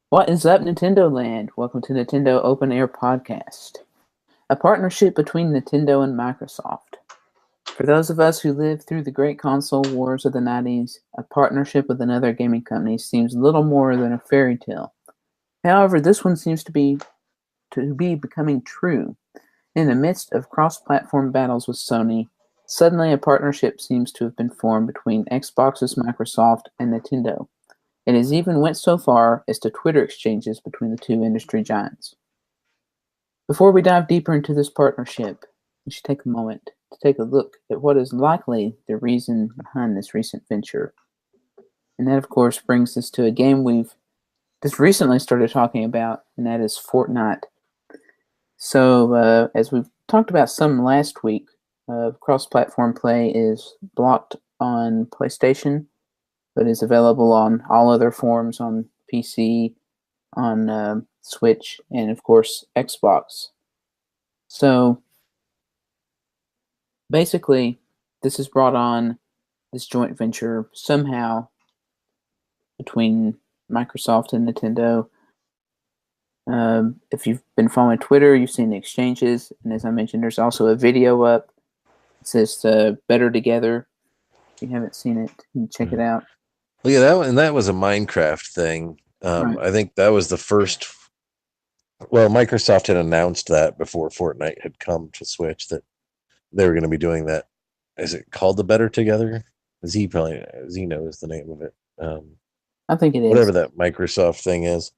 What is up, Nintendo Land? Welcome to Nintendo Open Air Podcast, a partnership between Nintendo and Microsoft. For those of us who lived through the great console wars of the 90s, a partnership with another gaming company seems little more than a fairy tale. However, this one seems to be becoming true. In the midst of cross-platform battles with Sony, suddenly a partnership seems to have been formed between Xbox's Microsoft and Nintendo. It has even went so far as to Twitter exchanges between the two industry giants. Before we dive deeper into this partnership, we should take a moment to take a look at what is likely the reason behind this recent venture. And that, of course, brings us to a game we've just recently started talking about, and that is Fortnite. So, as we've talked about some last week, cross-platform play is blocked on PlayStation, but is available on all other forms on PC, on Switch, and of course Xbox. So basically, this has brought on this joint venture somehow between Microsoft and Nintendo. If you've been following Twitter, you've seen the exchanges, and as I mentioned, there's also a video up. It says "Better Together." If you haven't seen it, you can check it out. Well, yeah, that was a Minecraft thing. Right. I think that was the first. Well, Microsoft had announced that before Fortnite had come to Switch that they were going to be doing that. Is it called the Better Together? Z knows the name of it. I think it is. Whatever that Microsoft thing is.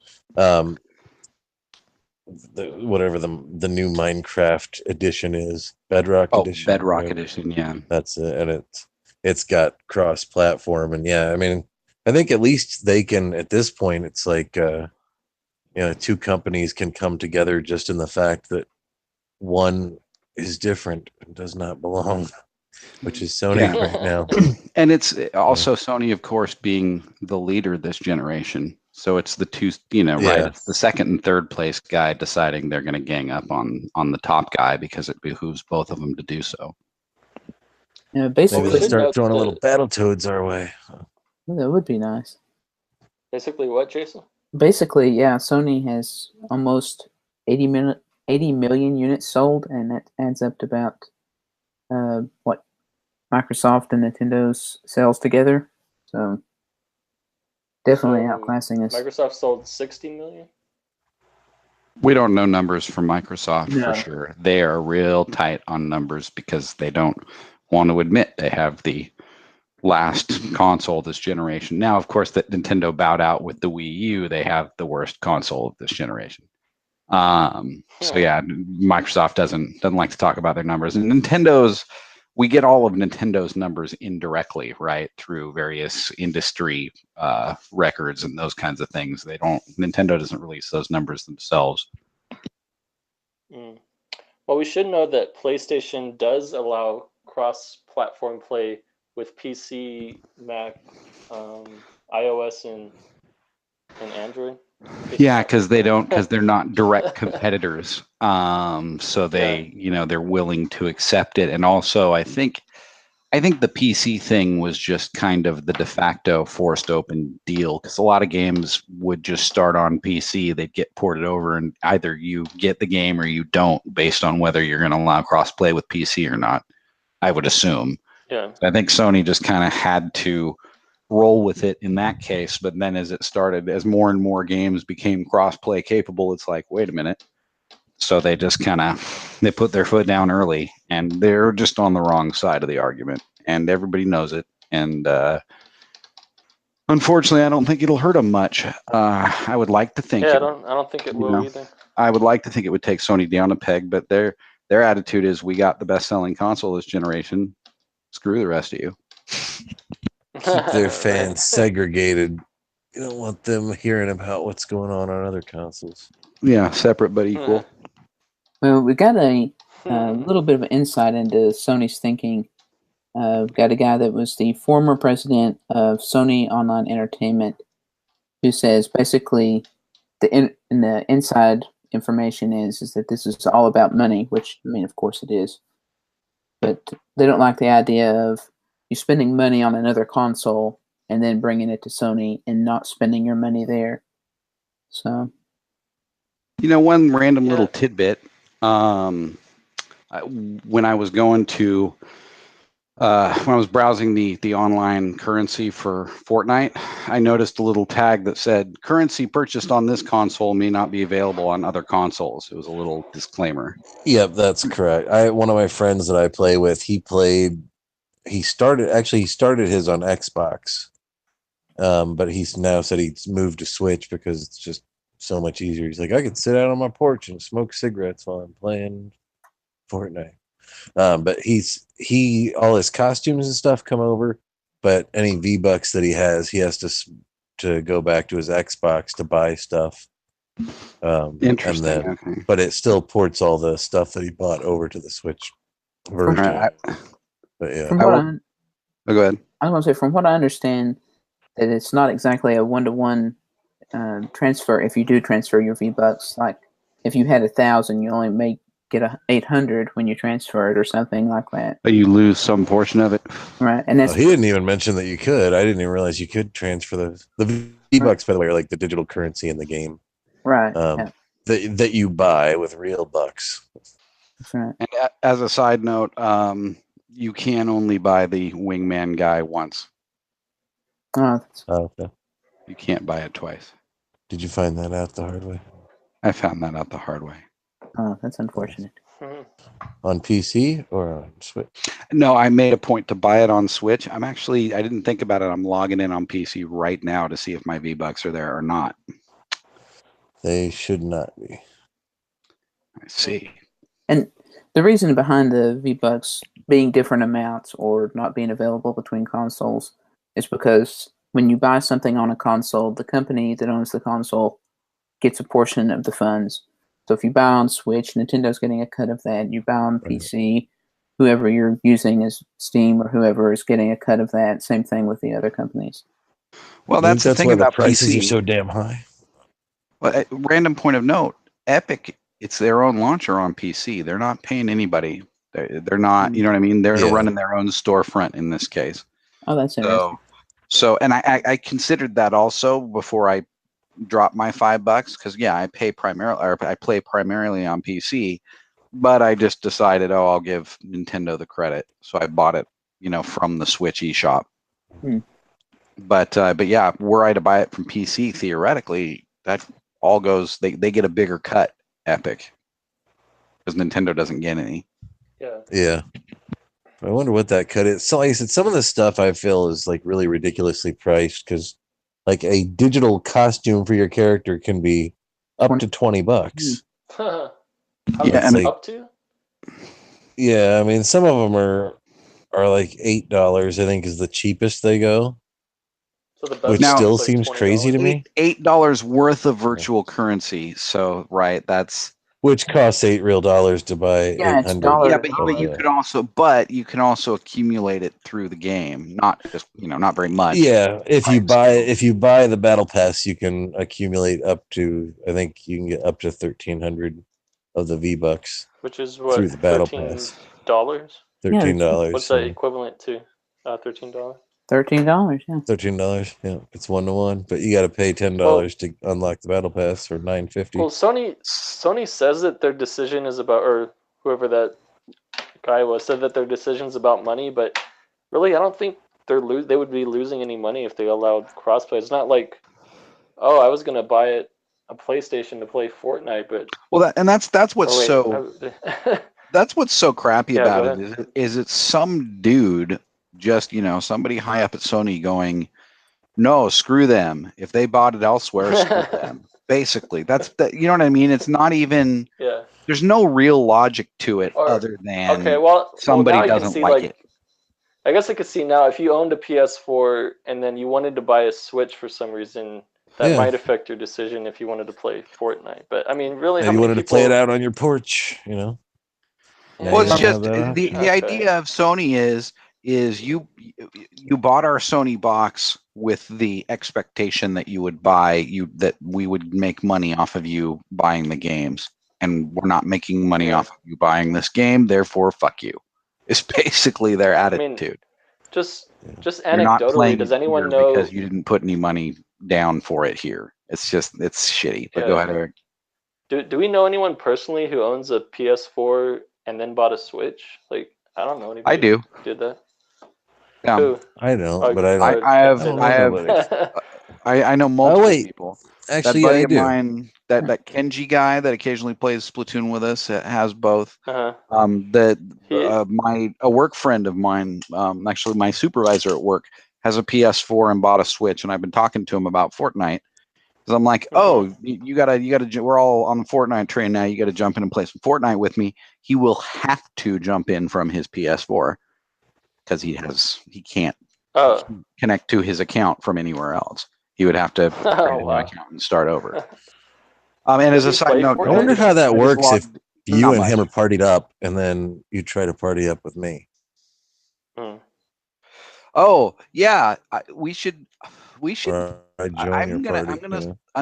Whatever the new Minecraft edition is, Bedrock edition. Bedrock edition, yeah. That's it, and it's got cross-platform, and yeah, I mean, I think at least they can at this point. It's like two companies can come together just in the fact that one is different and does not belong, which is Sony right now. And it's also Sony, of course, being the leader this generation. So it's the two, right? It's the second and third place guy deciding they're going to gang up on the top guy because it behooves both of them to do so. Yeah, basically, maybe they start throwing a little Battletoads our way. That would be nice. Basically, what, Jason? Basically, yeah, Sony has almost 80 million units sold, and that adds up to about what Microsoft and Nintendo's sales together. So definitely outclassing us. Microsoft sold 60 million? We don't know numbers for Microsoft for sure. They are real tight on numbers because they don't want to admit they have the last console this generation. Now, of course, that Nintendo bowed out with the Wii U. They have the worst console of this generation. So yeah, Microsoft doesn't like to talk about their numbers, and we get all of Nintendo's numbers indirectly, right, through various industry records and those kinds of things. Nintendo doesn't release those numbers themselves. Well, we should know that PlayStation does allow cross-platform play with PC, Mac, iOS, and Android. Yeah, because they're not direct competitors. So they're willing to accept it. And also, I think the PC thing was just kind of the de facto forced open deal, because a lot of games would just start on PC. They'd get ported over, and either you get the game or you don't, based on whether you're going to allow crossplay with PC or not, I would assume. Yeah. I think Sony just kind of had to roll with it in that case, but then as more and more games became cross-play capable, it's like, wait a minute. So they just they put their foot down early, and they're just on the wrong side of the argument, and everybody knows it. And unfortunately, I don't think it'll hurt them much. I would like to think. Yeah, I don't think it will either. I would like to think it would take Sony down a peg, but their attitude is, we got the best-selling console this generation. Screw the rest of you. Keep their fans segregated. You don't want them hearing about what's going on other consoles. Yeah, separate but equal. Well, we got a little bit of an insight into Sony's thinking. We've got a guy that was the former president of Sony Online Entertainment, who says basically the inside information is that this is all about money, which, I mean, of course it is. But they don't like the idea of you spending money on another console and then bringing it to Sony and not spending your money there. So, one random Yeah. little tidbit. When I was going to when I was browsing the online currency for Fortnite, I noticed a little tag that said currency purchased on this console may not be available on other consoles. It was a little disclaimer. Yep, that's correct. One of my friends that I play with, he started his on Xbox. But he's now said he's moved to Switch because it's just so much easier. He's like, I can sit out on my porch and smoke cigarettes while I'm playing Fortnite. But all his costumes and stuff come over, but any V-Bucks that he has to go back to his Xbox to buy stuff. Interesting. And then, okay. but it still ports all the stuff that he bought over to the Switch version. Right, But yeah, from what go ahead. I was going to say, from what I understand, that it's not exactly a 1-to-1 transfer. If you do transfer your V-Bucks, like if you had 1,000, you only may get 800 when you transfer it, or something like that. But you lose some portion of it. Right, and that's he didn't even mention that you could. I didn't even realize you could transfer the V-Bucks. By the way, are like the digital currency in the game. right. Yeah. That you buy with real bucks. That's right. And as a side note, you can only buy the wingman guy once. Oh, Okay. You can't buy it twice. Did you find that out the hard way? I found that out the hard way. that's unfortunate. On PC or on Switch? No, I made a point to buy it on Switch. I didn't think about it. I'm logging in on PC right now to see if my V-Bucks are there or not. They should not be. I see. And the reason behind the V-Bucks being different amounts or not being available between consoles is because when you buy something on a console, the company that owns the console gets a portion of the funds. So if you buy on Switch, Nintendo's getting a cut of that. You buy on PC, whoever you're using is Steam or whoever is getting a cut of that. Same thing with the other companies. Well, that's the thing why about the prices PC. are so damn high. Well, random point of note: Epic, it's their own launcher on PC. They're not paying anybody. They're not. You know what I mean? They're running their own storefront in this case. Oh, that's interesting. So, and I considered that also before I dropped my $5 because I play primarily on PC, but I just decided, I'll give Nintendo the credit, so I bought it, from the Switch eShop. But yeah, were I to buy it from PC, theoretically, that all goes. They get a bigger cut, Epic, because Nintendo doesn't get any. Yeah. I wonder what that cut is. So, like I said, some of the stuff I feel is like really ridiculously priced because, like, a digital costume for your character can be up to $20. And up to? Yeah, I mean, some of them are like $8. I think is the cheapest they go. So the best Which one's still like seems $20. crazy to me. $8 worth of virtual currency. So that's which costs $8 to buy. Yeah, it's 800. Yeah, but you can also accumulate it through the game. Not just not very much. Yeah, if you buy the battle pass, you can accumulate up to, I think you can get up to 1,300 of the V-Bucks, which is what, through the battle $13? pass. $13. What's that equivalent to? $13. $13, yeah. $13, yeah. It's 1-to-1, but you got to pay $10 to unlock the battle pass for $9.50. Well, Sony says that their decision is about, or whoever that guy was said that their decision's about money, but really, I don't think they would be losing any money if they allowed crossplay. It's not like, I was gonna buy a PlayStation to play Fortnite, but that's what's so crappy about it is it's some dude, just somebody high up at Sony going, no, screw them. If they bought it elsewhere, screw them. Basically, that's you know what I mean? It's not even. Yeah. There's no real logic to it other than somebody doesn't like it. I guess I could see now if you owned a PS4 and then you wanted to buy a Switch for some reason, that might affect your decision if you wanted to play Fortnite. But I mean, really, how you many wanted to play it out on your porch, Yeah, well, it's just the idea of Sony is you bought our Sony box with the expectation that you would that we would make money off of you buying the games, and we're not making money off of you buying this game, therefore fuck you. It's basically their attitude. I mean, just You're not anecdotally, playing does anyone know because you didn't put any money down for it here? It's shitty. But Yeah. go ahead, Eric. Do we know anyone personally who owns a PS4 and then bought a Switch? Like, I don't know anybody. I do. Who did that? Yeah. Who? I don't, but I don't. I have don't know I have nobody. I know multiple wait. people. Actually, that buddy I of do. mine, that Kenji guy that occasionally plays Splatoon with us, has both. Uh-huh. A work friend of mine, actually my supervisor at work, has a PS4 and bought a Switch, and I've been talking to him about Fortnite. Because I'm like, oh, you gotta, we're all on the Fortnite train now. You gotta jump in and play some Fortnite with me. He will have to jump in from his PS4 because he can't connect to his account from anywhere else. He would have to create a new account and start over. And as a side note, I wonder how that works if you and him are partied up and then you try to party up with me. Oh yeah, we should. I'm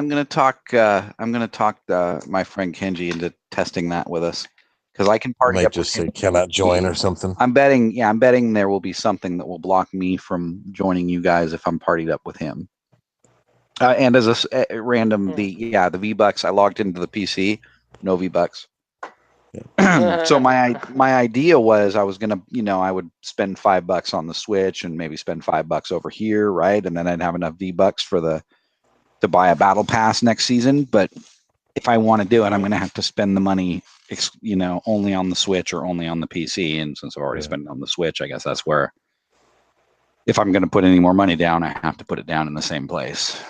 gonna talk my friend Kenji into testing that with us, because I can party up. Just say cannot join or something. I'm betting there will be something that will block me from joining you guys if I'm partied up with him. And as a random, the V-Bucks, I logged into the PC, no V-Bucks. Yeah. So my idea was I was gonna, I would spend $5 on the Switch and maybe spend $5 over here, right? And then I'd have enough V-Bucks to buy a battle pass next season. But if I want to do it, I'm gonna have to spend the money, only on the Switch or only on the PC. And since I've already spent it on the Switch, I guess that's where, if I'm gonna put any more money down, I have to put it down in the same place.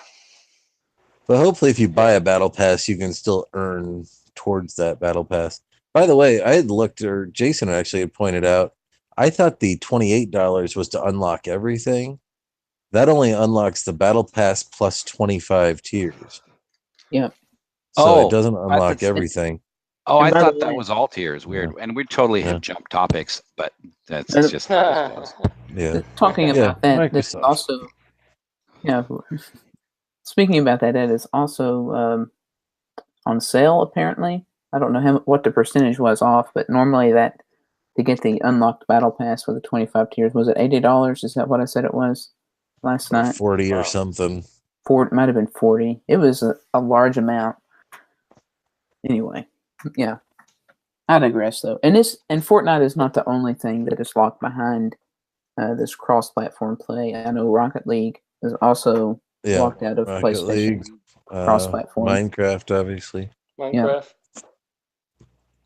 But hopefully if you buy a battle pass, you can still earn towards that battle pass. By the way, I had looked, or Jason actually had pointed out, I thought the $28 was to unlock everything. That only unlocks the battle pass plus 25 tiers. Yeah. So it doesn't unlock everything. I thought that was all tiers. Weird. And we totally have jumped topics, but that's just how this goes. Yeah. Talking about that, that's also, speaking about that, it is also on sale, apparently. I don't know what the percentage was off, but normally that, to get the unlocked battle pass with the 25 tiers, was it $80? Is that what I said it was last night? 40 or something. It might have been 40. It was a large amount. Anyway, yeah. I digress, though. And Fortnite is not the only thing that is locked behind this cross-platform play. I know Rocket League is also locked out of Rocket PlayStation. League, cross-platform. Minecraft, obviously. Minecraft.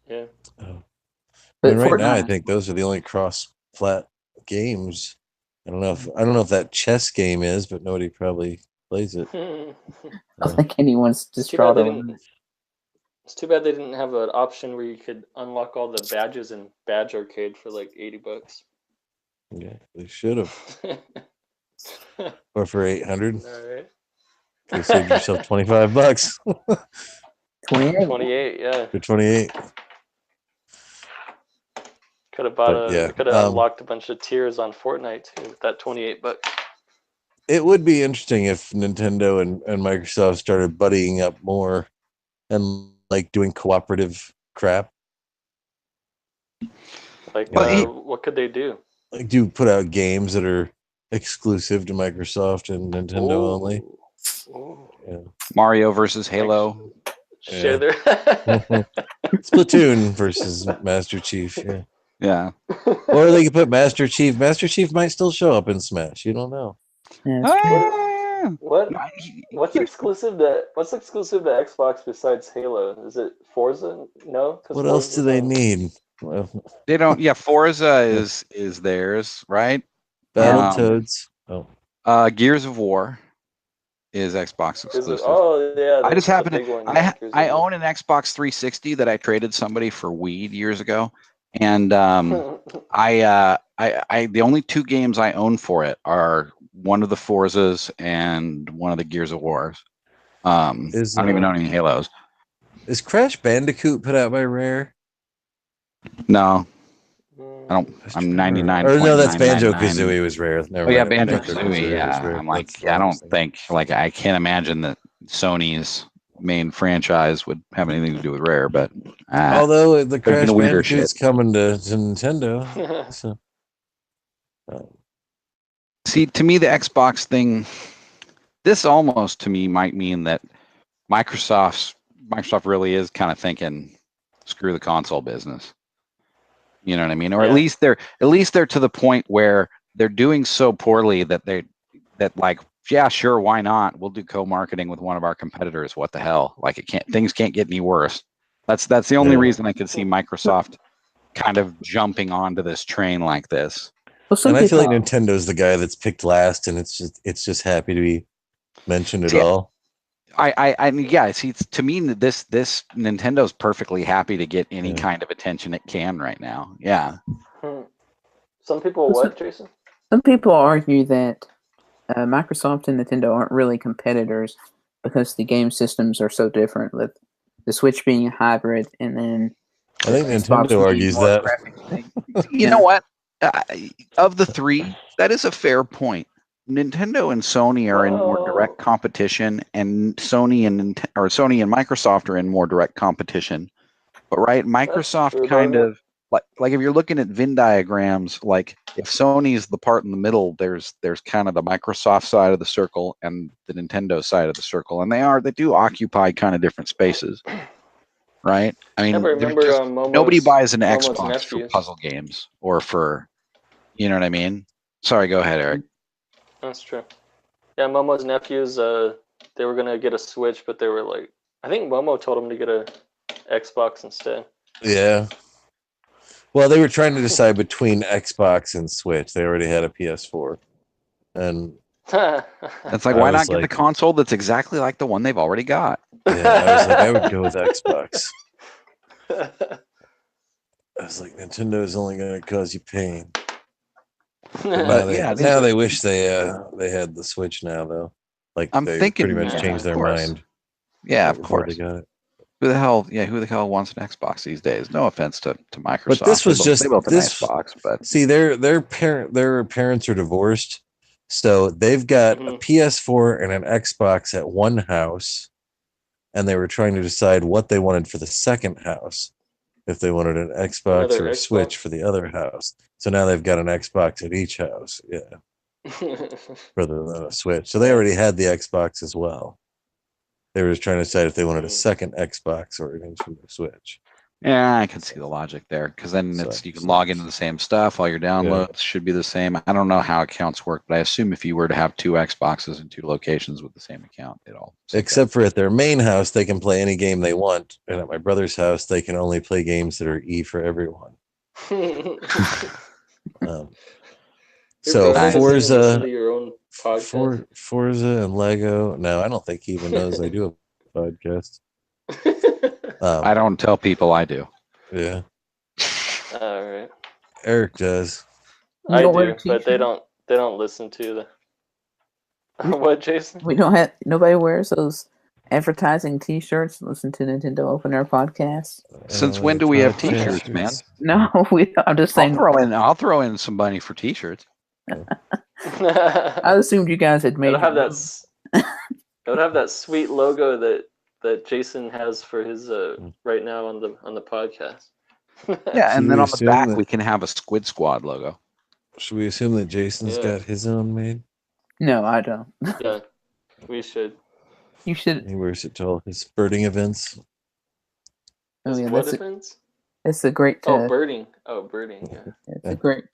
Yeah. But right now, I think those are the only cross-plat games. I don't know if that chess game is, but nobody probably plays it. I don't think anyone's distraught over it. It's too bad they didn't have an option where you could unlock all the badges in Badge Arcade for like $80. Yeah, they should have. Or for $800. All right. Could have saved yourself $25. 28, yeah. For 28. Could have unlocked a bunch of tiers on Fortnite too with that $28. It would be interesting if Nintendo and Microsoft started buddying up more and like doing cooperative crap. Like what could they do? Like put out games that are exclusive to Microsoft and Nintendo only. Yeah. Mario versus Halo. Share their Splatoon versus Master Chief. Yeah. Yeah. Or they could put Master Chief. Master Chief might still show up in Smash. You don't know. What's exclusive to Xbox besides Halo? Is it Forza? No. What else do they need? They don't. Yeah, Forza is theirs, right? Battletoads. Gears of War is Xbox exclusive. Oh yeah. I just happen to. I own an Xbox 360 that I traded somebody for weed years ago, and the only two games I own for it are one of the Forzas and one of the Gears of Wars. I don't even own any Halos. Is Crash Bandicoot put out by Rare? No. I don't. I'm 99. Or no, that's Banjo-Kazooie was Rare. Never mind. Banjo-Kazooie. Yeah, I'm like, I don't think, I can't imagine that Sony's main franchise would have anything to do with Rare. But although the Crash Bandicoot's coming to Nintendo, so. See, to me, the Xbox thing, this almost to me might mean that Microsoft really is kind of thinking, screw the console business. You know what I mean? Or Yeah. at least they're to the point where they're doing so poorly that like, yeah, sure, why not? We'll do co-marketing with one of our competitors. What the hell? Like, things can't get any worse. That's the only reason I could see Microsoft kind of jumping onto this train like this. Well, And I feel like Nintendo's the guy that's picked last, and it's just happy to be mentioned at all. See, to me, this Nintendo's perfectly happy to get any kind of attention it can right now. Yeah. Some people, what, Jason? Some people argue that Microsoft and Nintendo aren't really competitors because the game systems are so different, with the Switch being a hybrid, and then I think Nintendo argues that. You know what? Of the three, that is a fair point. Nintendo and Sony are in more direct competition, and Sony and Microsoft are in more direct competition. But right, Microsoft kind of like if you're looking at Venn diagrams, like if Sony's the part in the middle, there's kind of the Microsoft side of the circle and the Nintendo side of the circle, and they do occupy kind of different spaces. Right? I mean, nobody buys an Xbox for puzzle games or for, you know what I mean? Sorry, go ahead, Eric. That's true. Yeah, Momo's nephews, they were gonna get a Switch, but they were like, I think Momo told them to get a Xbox instead. Yeah. Well, they were trying to decide between Xbox and Switch. They already had a PS4, and it's like, why not get the console that's exactly like the one they've already got? Yeah, I was like, I would go with Xbox. I was like, Nintendo is only going to cause you pain. Now they wish they had the Switch now, though. Like, I'm thinking, pretty much changed their mind. Yeah, of course. They got it. Who the hell wants an Xbox these days? No offense to Microsoft. But this was they built an Xbox, but see, their parents are divorced, so they've got a PS4 and an Xbox at one house, and they were trying to decide what they wanted for the second house, if they wanted an Xbox or a Switch for the other house. So now they've got an Xbox at each house, rather than a Switch. So they already had the Xbox as well. They were just trying to decide if they wanted a second Xbox or an Nintendo Switch. Yeah, I can see the logic there, because then you can log into the same stuff. All your downloads should be the same. I don't know how accounts work, but I assume if you were to have two Xboxes in two locations with the same account, it all. Except for at their main house, they can play any game they want, and at my brother's house, they can only play games that are E for everyone. So Forza and Lego. No, I don't think he even knows I do a podcast. I don't tell people I do. Yeah. All right. Eric does. I do, but they don't listen to the. What, Jason? Nobody wears those advertising T-shirts. Listen to Nintendo Open Air podcast. Since when do we have T-shirts, man? No, I'm just saying. I'll throw in some money for T-shirts. I assumed you guys had made. It would have that sweet logo that Jason has for his right now on the podcast. Yeah, and then on the back we can have a Squid Squad logo. Should we assume that Jason's got his own made? No, I don't. Yeah, we should. You should. He wears it to all his birding events. Oh yeah, what events? It's a great. Birding. Oh, birding. Yeah. It's a great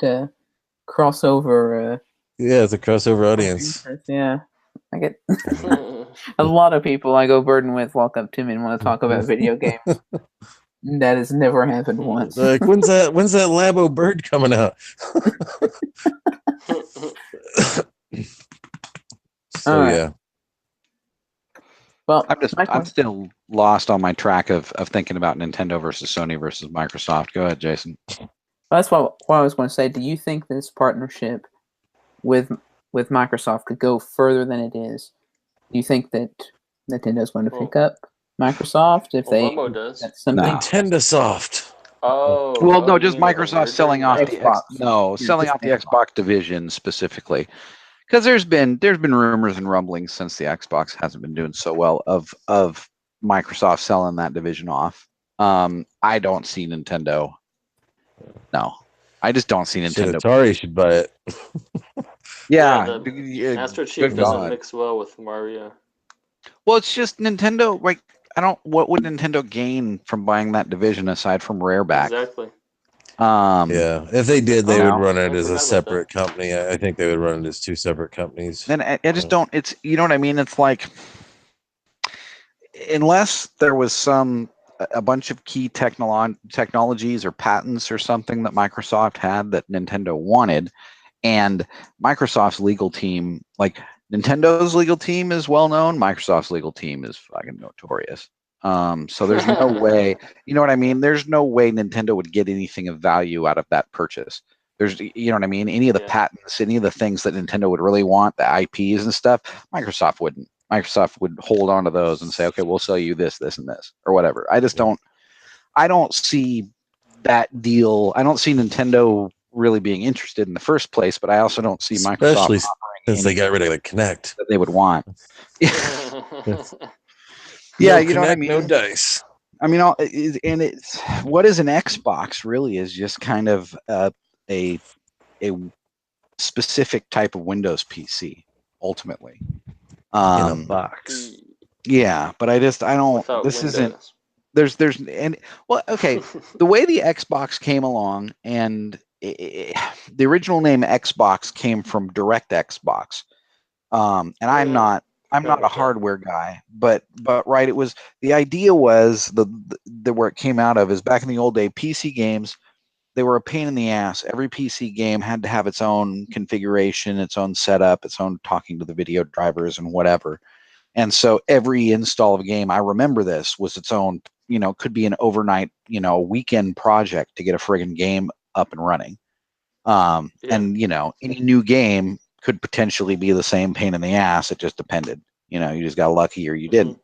crossover. Yeah, it's a crossover audience. Yeah, I get a lot of people I go birding with walk up to me and want to talk about video games. That has never happened once. Like, when's that Labo bird coming out? So right. Yeah. Well, I'm still lost on my track of thinking about Nintendo versus Sony versus Microsoft. Go ahead, Jason. That's what I was going to say. Do you think this partnership with Microsoft could go further than it is? Do you think that Nintendo's going to pick up Microsoft if Momo does? Nintendo Soft. Oh. Well, no, just Microsoft selling off the Xbox. Selling off the Xbox division specifically. Because there's been rumors and rumblings since the Xbox hasn't been doing so well of Microsoft selling that division off. I don't see Nintendo. No, I just don't see Nintendo. Atari should buy it. Yeah, Master Chief doesn't mix well with Mario. Well, it's just Nintendo. Like, what would Nintendo gain from buying that division aside from Rareback? Exactly. Yeah, if they did, they would run it I as a forgot about separate company. I think they would run it as two separate companies. And I just don't. It's, you know what I mean. It's like, unless there was a bunch of key technologies or patents or something that Microsoft had that Nintendo wanted, and Microsoft's legal team, like Nintendo's legal team is well known, Microsoft's legal team is fucking notorious. So there's no way, you know what I mean? There's no way Nintendo would get anything of value out of that purchase. There's, you know what I mean? Any of the patents, any of the things that Nintendo would really want, the IPs and stuff, Microsoft wouldn't. Microsoft would hold on to those and say, okay, we'll sell you this, this, and this, or whatever. I don't see that deal. I don't see Nintendo really being interested in the first place, but I also don't see Microsoft especially offering since they got rid of the Kinect that they would want. Yeah, no you know what I Kinect, mean? no dice. I mean, and it's what is an Xbox really is just kind of a specific type of Windows PC ultimately. In a box. Yeah, but I don't. Without This Windows. isn't. There's and well, okay. The way the Xbox came along, and the original name Xbox came from Direct Xbox. And I'm not a hardware guy, but right, it was, the idea was the where it came out of is back in the old day, PC games, they were a pain in the ass. Every PC game had to have its own configuration, its own setup, its own talking to the video drivers and whatever. And so every install of a game, I remember this, was its own, could be an overnight, weekend project to get a friggin' game up and running. And, any new game could potentially be the same pain in the ass. It just depended. You just got lucky or you didn't.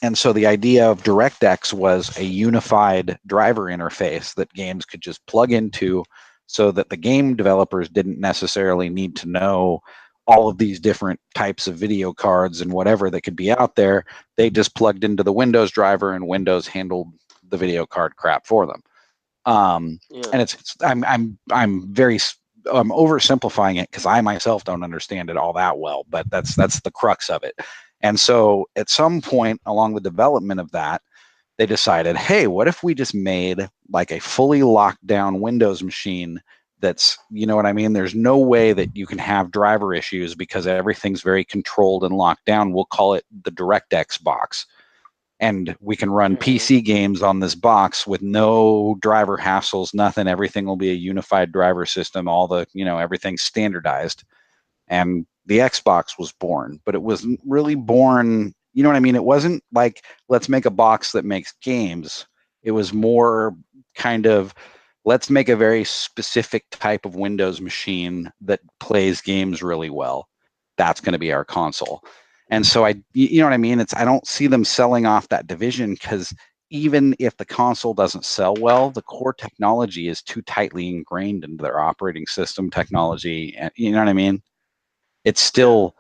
And so the idea of DirectX was a unified driver interface that games could just plug into, so that the game developers didn't necessarily need to know all of these different types of video cards and whatever that could be out there. They just plugged into the Windows driver and Windows handled the video card crap for them. And I'm oversimplifying it because I myself don't understand it all that well, but that's the crux of it. And so at some point along the development of that, they decided, hey, what if we just made like a fully locked down Windows machine that's, you know what I mean? There's no way that you can have driver issues because everything's very controlled and locked down. We'll call it the DirectX box. And we can run PC games on this box with no driver hassles, nothing. Everything will be a unified driver system. All the, everything's standardized. And the Xbox was born, but it wasn't really born. You know what I mean? It wasn't like, let's make a box that makes games. It was more kind of, let's make a very specific type of Windows machine that plays games really well. That's going to be our console. And so you know what I mean? I don't see them selling off that division, because even if the console doesn't sell well, the core technology is too tightly ingrained into their operating system technology. And you know what I mean? It's still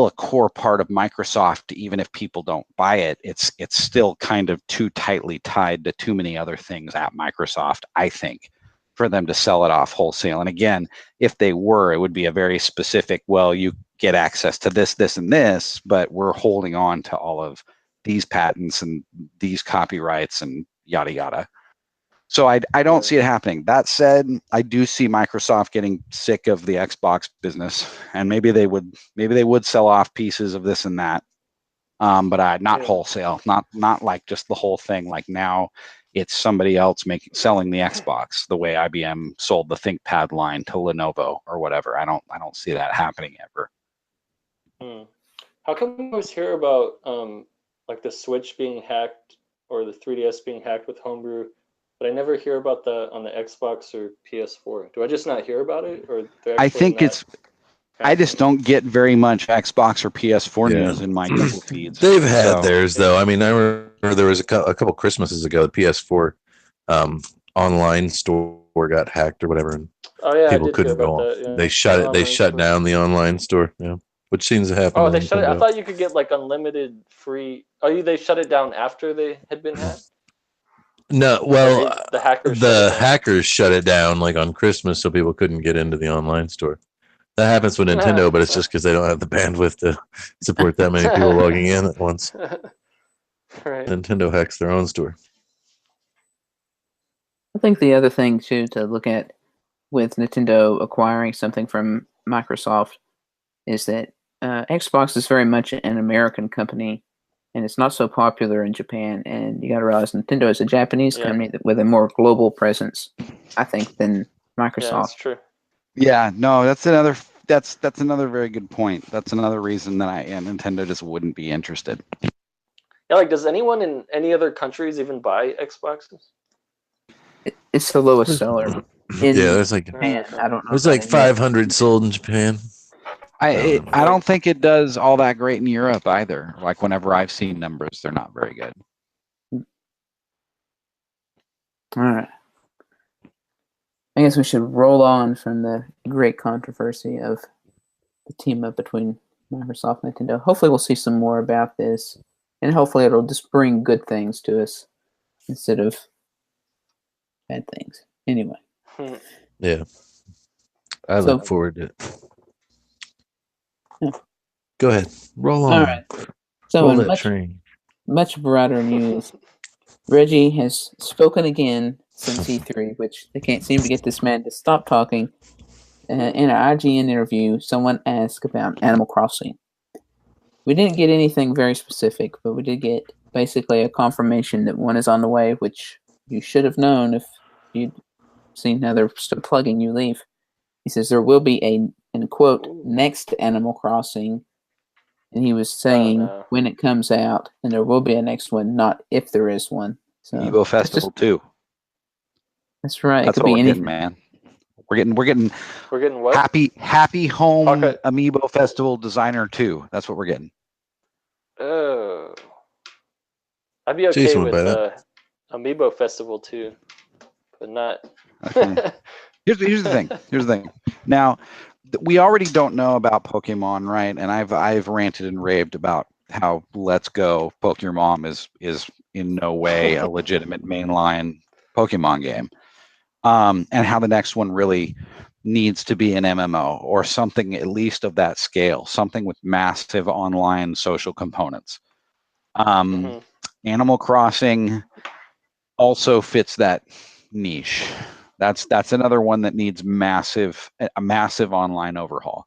a core part of Microsoft. Even if people don't buy it, it's still kind of too tightly tied to too many other things at Microsoft, I think, for them to sell it off wholesale. And again, if they were, it would be a very specific, well, you get access to this, this, and this, but we're holding on to all of these patents and these copyrights and yada, yada. So I don't see it happening. That said, I do see Microsoft getting sick of the Xbox business, and maybe they would sell off pieces of this and that, but not wholesale, not like just the whole thing. Like now, it's somebody else selling the Xbox the way IBM sold the ThinkPad line to Lenovo or whatever. I don't see that happening ever. How come we always hear about like the Switch being hacked or the 3DS being hacked with homebrew, but I never hear about on the Xbox or PS4? Do I just not hear about it, or I think I just don't get very much Xbox or PS4 news in my Google feeds. They've had theirs though. I mean, I remember there was a couple Christmases ago, the PS4 online store got hacked or whatever, and people couldn't go on. Yeah. They shut it. They shut down the online store. Yeah, which seems to happen. Oh, they shut it. I thought you could get like unlimited free. Oh, they shut it down after they had been hacked? No, well, the hackers shut it down like on Christmas, so people couldn't get into the online store. That happens with Nintendo, but it's just because they don't have the bandwidth to support that many people logging in at once. Right. Nintendo hacks their own store. I think the other thing too to look at with Nintendo acquiring something from Microsoft is that Xbox is very much an American company, and it's not so popular in Japan. And you got to realize Nintendo is a Japanese company with a more global presence, I think, than Microsoft. Yeah, that's true. Yeah, no, that's another very good point. That's another reason that Nintendo just wouldn't be interested. Yeah, like, does anyone in any other countries even buy Xboxes? It's the lowest seller. There's like Japan, I don't know. There's like 500 sold in Japan. I don't think it does all that great in Europe either. Like whenever I've seen numbers, they're not very good. All right. I guess we should roll on from the great controversy of the team up between Microsoft and Nintendo. Hopefully we'll see some more about this, and hopefully it'll just bring good things to us instead of bad things. Anyway. Yeah. I look forward to it. Yeah. Go ahead. Roll on. All right. So roll in that train. Much broader news, Reggie has spoken again since E3, which they can't seem to get this man to stop talking. In an IGN interview, someone asked about Animal Crossing. We didn't get anything very specific, but we did get basically a confirmation that one is on the way, which you should have known if you'd seen how they're still plugging You Leave. He says there will be a, in quote, next Animal Crossing. And he was saying when it comes out, and there will be a next one, not if there is one. So Amiibo Festival 2. That's right. That's it could what be we're anything. getting, man. We're getting what? Happy Home Okay. Amiibo Festival Designer 2. That's what we're getting. Oh. I'd be okay Jason with would buy that. Amiibo Festival 2, but not. Okay. Here's the thing. Now, we already don't know about Pokemon, right? And I've ranted and raved about how Let's Go Pokemon is in no way a legitimate mainline Pokemon game, and how the next one really needs to be an MMO or something at least of that scale, something with massive online social components. Animal Crossing also fits that niche. That's another one that needs a massive online overhaul.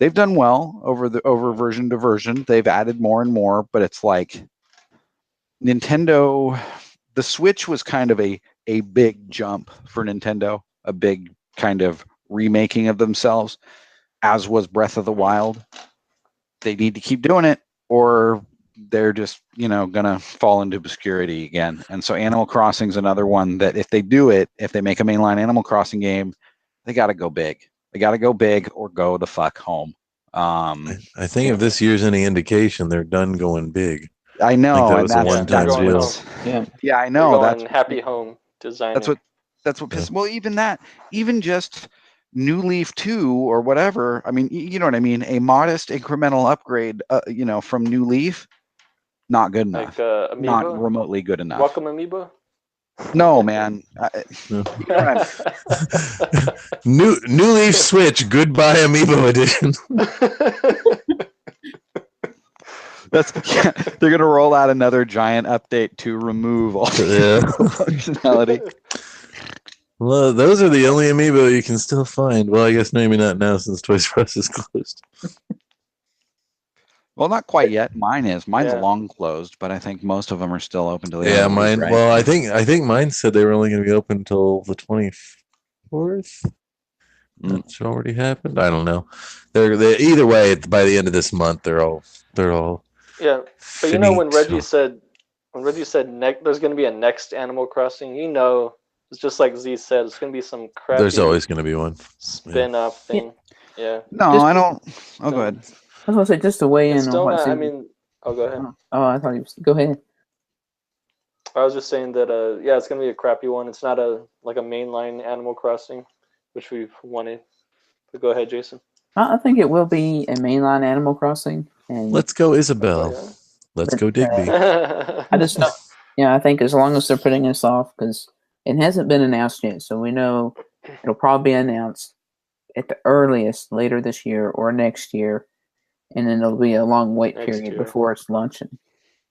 They've done well over version to version. They've added more and more, but it's like Nintendo. The Switch was kind of a big jump for Nintendo, a big kind of remaking of themselves, as was Breath of the Wild. They need to keep doing it, or they're just, gonna fall into obscurity again. And so Animal Crossing is another one that if they make a mainline Animal Crossing game, they got to go big. They got to go big or go the fuck home. I think if this year's any indication, they're done going big. I know, I think that was a one-time deal. Yeah, I know. That's Happy Home Designer. That's what pisses. Well, even just New Leaf 2 or whatever. I mean, you know what I mean. A modest incremental upgrade, from New Leaf. Not good enough. Like not remotely good enough. Welcome Amiibo? No, man. New Leaf Switch, goodbye Amiibo edition. They're gonna roll out another giant update to remove all functionality. Well, those are the only Amiibo you can still find. Well, I guess maybe not now since Toys R Us is closed. Well, not quite yet. Mine's long closed, but I think most of them are still open till the end of the mine. week, right? Well, I think mine said they were only going to be open until the 24th. That's already happened. I don't know. They're either way. By the end of this month, they're all. Yeah, but when Reggie said there's going to be a next Animal Crossing, it's just like Z said, it's going to be some crappy. There's always going to be one spin-off thing. Yeah. No, I don't. Oh, go ahead. I was going to say, just to weigh in on what... go ahead. Oh, I thought you was... Go ahead. I was just saying that, it's going to be a crappy one. It's not a mainline Animal Crossing, which we've wanted. But go ahead, Jason. I think it will be a mainline Animal Crossing. And let's go, Isabel. Oh, yeah. Let's go, Digby. I just know... I think as long as they're putting this off, because it hasn't been announced yet, so we know it'll probably be announced at the earliest later this year or next year, and then it'll be a long wait Next period year. before it's launching.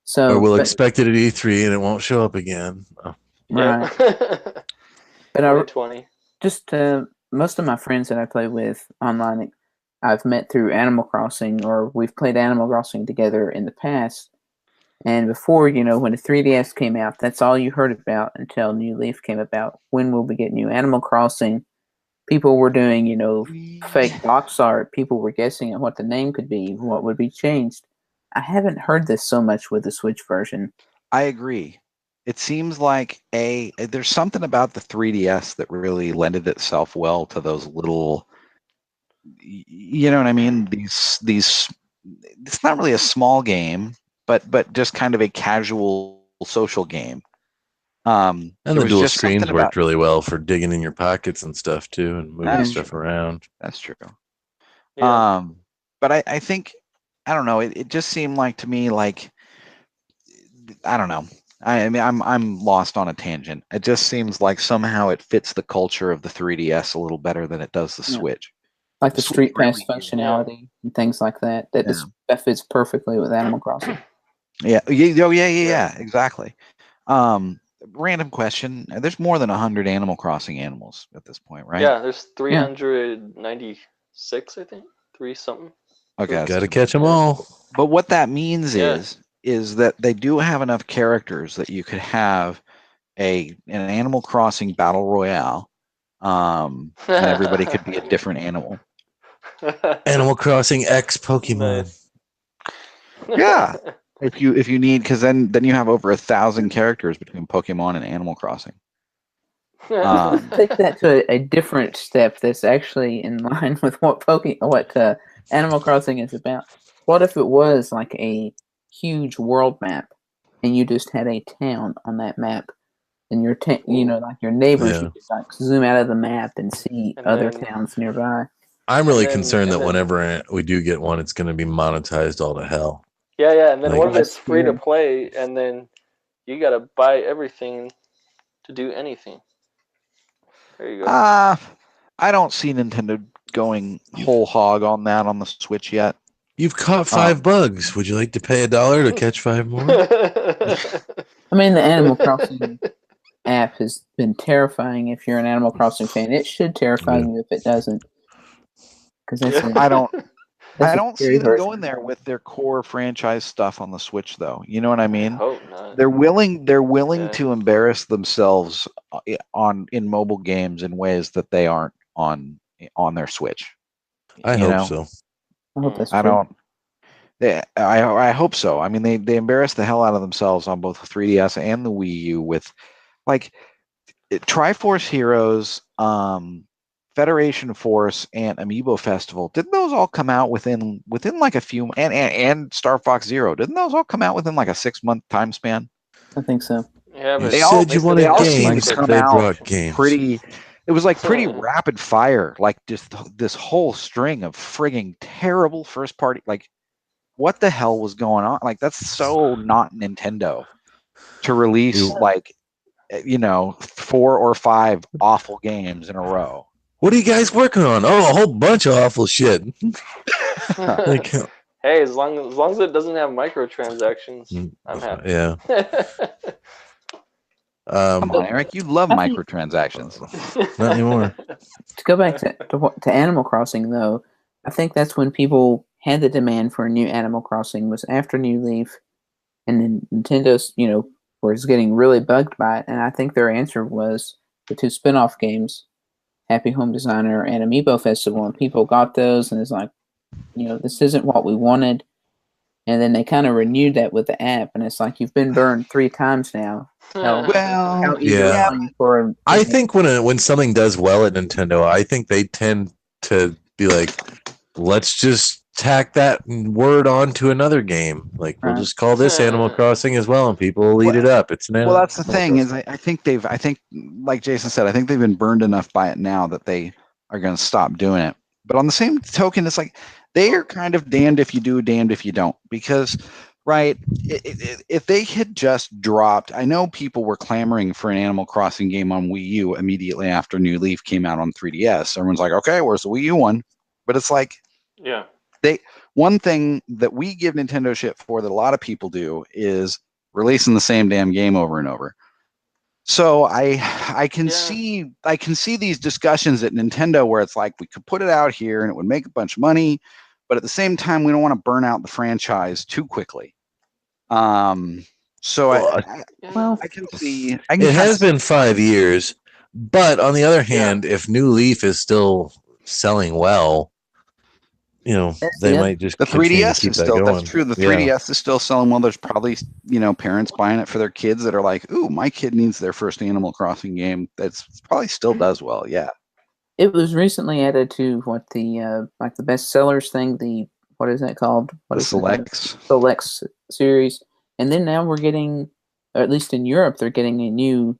So, Or we'll expect it at E3 and it won't show up again. Oh. right. Yep. But 2020. just most of my friends that I play with online, I've met through Animal Crossing, or we've played Animal Crossing together in the past. And before, when the 3DS came out, that's all you heard about until New Leaf came about. When will we get new Animal Crossing? People were doing, fake box art. People were guessing at what the name could be, what would be changed. I haven't heard this so much with the Switch version. I agree. It seems like there's something about the 3DS that really lended itself well to those little, you know what I mean? These it's not really a small game, but just kind of a casual social game. And the dual screens worked really well for digging in your pockets and stuff too, and moving stuff around. That's true. Yeah. But I think, I don't know. It just seemed like to me like, I don't know. I mean, I'm lost on a tangent. It just seems like somehow it fits the culture of the 3DS a little better than it does the Switch. Like the Street Pass functionality and things like that. That fits perfectly with Animal Crossing. Yeah. Yeah. Exactly. Random question. There's more than 100 Animal Crossing animals at this point, right? Yeah, there's 396, I think. 3 something. Okay. Got to catch them all. But what that means is that they do have enough characters that you could have an Animal Crossing battle royale, and everybody could be a different animal. Animal Crossing X Pokemon. Nice. Yeah, if you need, because then you have over 1,000 characters between Pokemon and Animal Crossing. Take that to a different step that's actually in line with what Animal Crossing is about. What if it was like a huge world map, and you just had a town on that map, and your like your neighbors, you could like zoom out of the map and see other towns nearby. I'm really concerned that whenever we do get one, it's going to be monetized all to hell. Yeah, and then what if it's free to play, and then you got to buy everything to do anything? There you go. I don't see Nintendo going whole hog on that on the Switch yet. You've caught 5 bugs. Would you like to pay $1 to catch 5 more? I mean, the Animal Crossing app has been terrifying if you're an Animal Crossing fan. It should terrify you if it doesn't. I don't see them going there with their core franchise stuff on the Switch, though. You know what I mean? I hope not. They're willing to embarrass themselves in mobile games in ways that they aren't on their Switch. I hope so. I hope that's true. I hope so. I mean, they embarrass the hell out of themselves on both the 3DS and the Wii U with, like, Triforce Heroes, Federation Force, and Amiibo Festival. Didn't those all come out within like a few, and Star Fox Zero? Didn't those all come out within like a 6-month time span? I think so. Yeah, but they said you wanted games, but they brought games. It was like pretty rapid fire, like just this whole string of frigging terrible first party. Like, what the hell was going on? Like, that's so not Nintendo to release 4 or 5 awful games in a row. What are you guys working on? Oh, a whole bunch of awful shit. Hey, as long as it doesn't have microtransactions, I'm happy. Yeah. Come on, Eric, you love microtransactions. Not anymore. To go back to Animal Crossing, though, I think that's when people had the demand for a new Animal Crossing was after New Leaf, and then Nintendo's, was getting really bugged by it, and I think their answer was the 2 spin-off games, Happy Home Designer and Amiibo Festival, and people got those, and it's like, this isn't what we wanted. And then they kind of renewed that with the app, and it's like, you've been burned 3 times now. I think when something does well at Nintendo, I think they tend to be like, let's just tack that word onto another game. Like, we'll just call this Animal Crossing as well, and people will eat it up. It's an that's the thing is, I think like Jason said, I think they've been burned enough by it now that they are going to stop doing it. But on the same token, it's like they are kind of damned if you do, damned if you don't, because right? If they had just dropped, I know people were clamoring for an Animal Crossing game on Wii U immediately after New Leaf came out on 3DS. Everyone's like, okay, where's the Wii U one? But it's like, Yeah. one thing that we give Nintendo shit for that a lot of people do is releasing the same damn game over and over. So I can see these discussions at Nintendo where it's like we could put it out here and it would make a bunch of money, but at the same time we don't want to burn out the franchise too quickly. So Well, I can see. it has been 5 years, but on the other hand, if New Leaf is still selling well, they might just the continue to 3DS keep is that still going. that's true. The 3DS is still selling well. There's probably parents buying it for their kids that are like, "Ooh, my kid needs their first Animal Crossing game." That's probably still does well. Yeah. It was recently added to what the like the bestsellers thing. The what is that called? What The is Selects. Selects series, and then now we're getting, or at least in Europe, they're getting a new.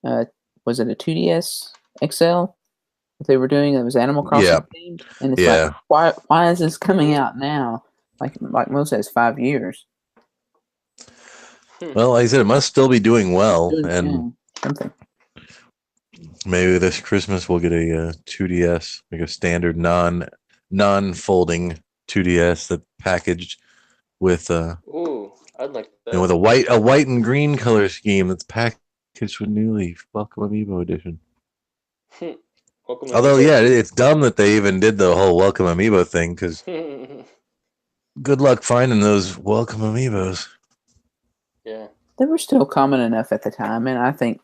Was it a 2DS XL? That they were doing that was Animal Crossing themed, and it's like, why is this coming out now? Like Mo says, 5 years. Well, like I said, it must still be doing well, and something. Maybe this Christmas we'll get a 2DS, like a standard non-folding 2DS that packaged with Ooh, I'd like that. with a white and green color scheme that's packaged with New Leaf. Welcome Amiibo edition. Although, it's dumb that they even did the whole Welcome Amiibo thing, because good luck finding those Welcome Amiibos. Yeah. They were still common enough at the time, and I think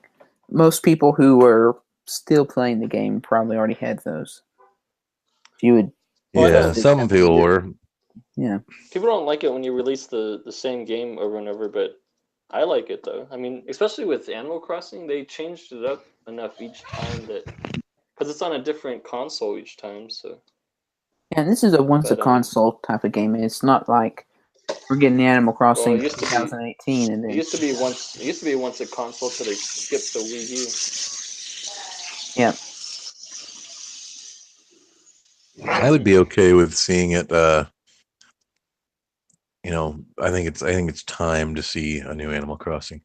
most people who were still playing the game probably already had those. If you would, some people were. Yeah. People don't like it when you release the same game over and over, but I like it though. I mean, especially with Animal Crossing, they changed it up enough each time because it's on a different console each time. So. Yeah, and this is a console type of game. It's not like we're getting the Animal Crossing 2018, and then it used to be once a console, so they skipped the Wii U. Yeah. I would be okay with seeing it. I think it's time to see a new Animal Crossing.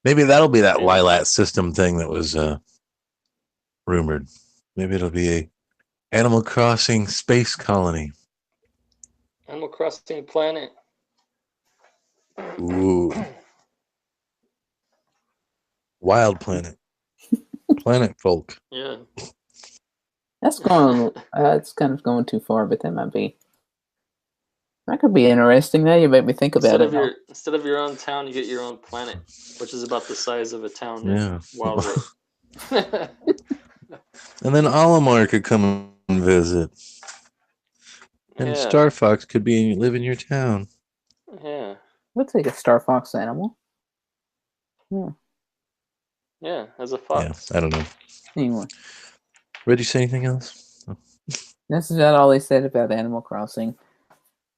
Maybe that'll be that Lilat system thing that was rumored. Maybe it'll be a Animal Crossing Space Colony. Animal Crossing Planet. Ooh. Wild Planet. Planet Folk. Yeah. That's going. It's kind of going too far, but that could be interesting. Now you make me think about it. Instead of your own town, you get your own planet, which is about the size of a town. Yeah. Wildwood. And then Olimar could come and visit. And Star Fox could live in your town. Yeah. Let's take a Star Fox animal. Yeah. Yeah, as a fox. Yeah, I don't know. Anyway. Ready to say anything else? Oh. This is not all they said about Animal Crossing.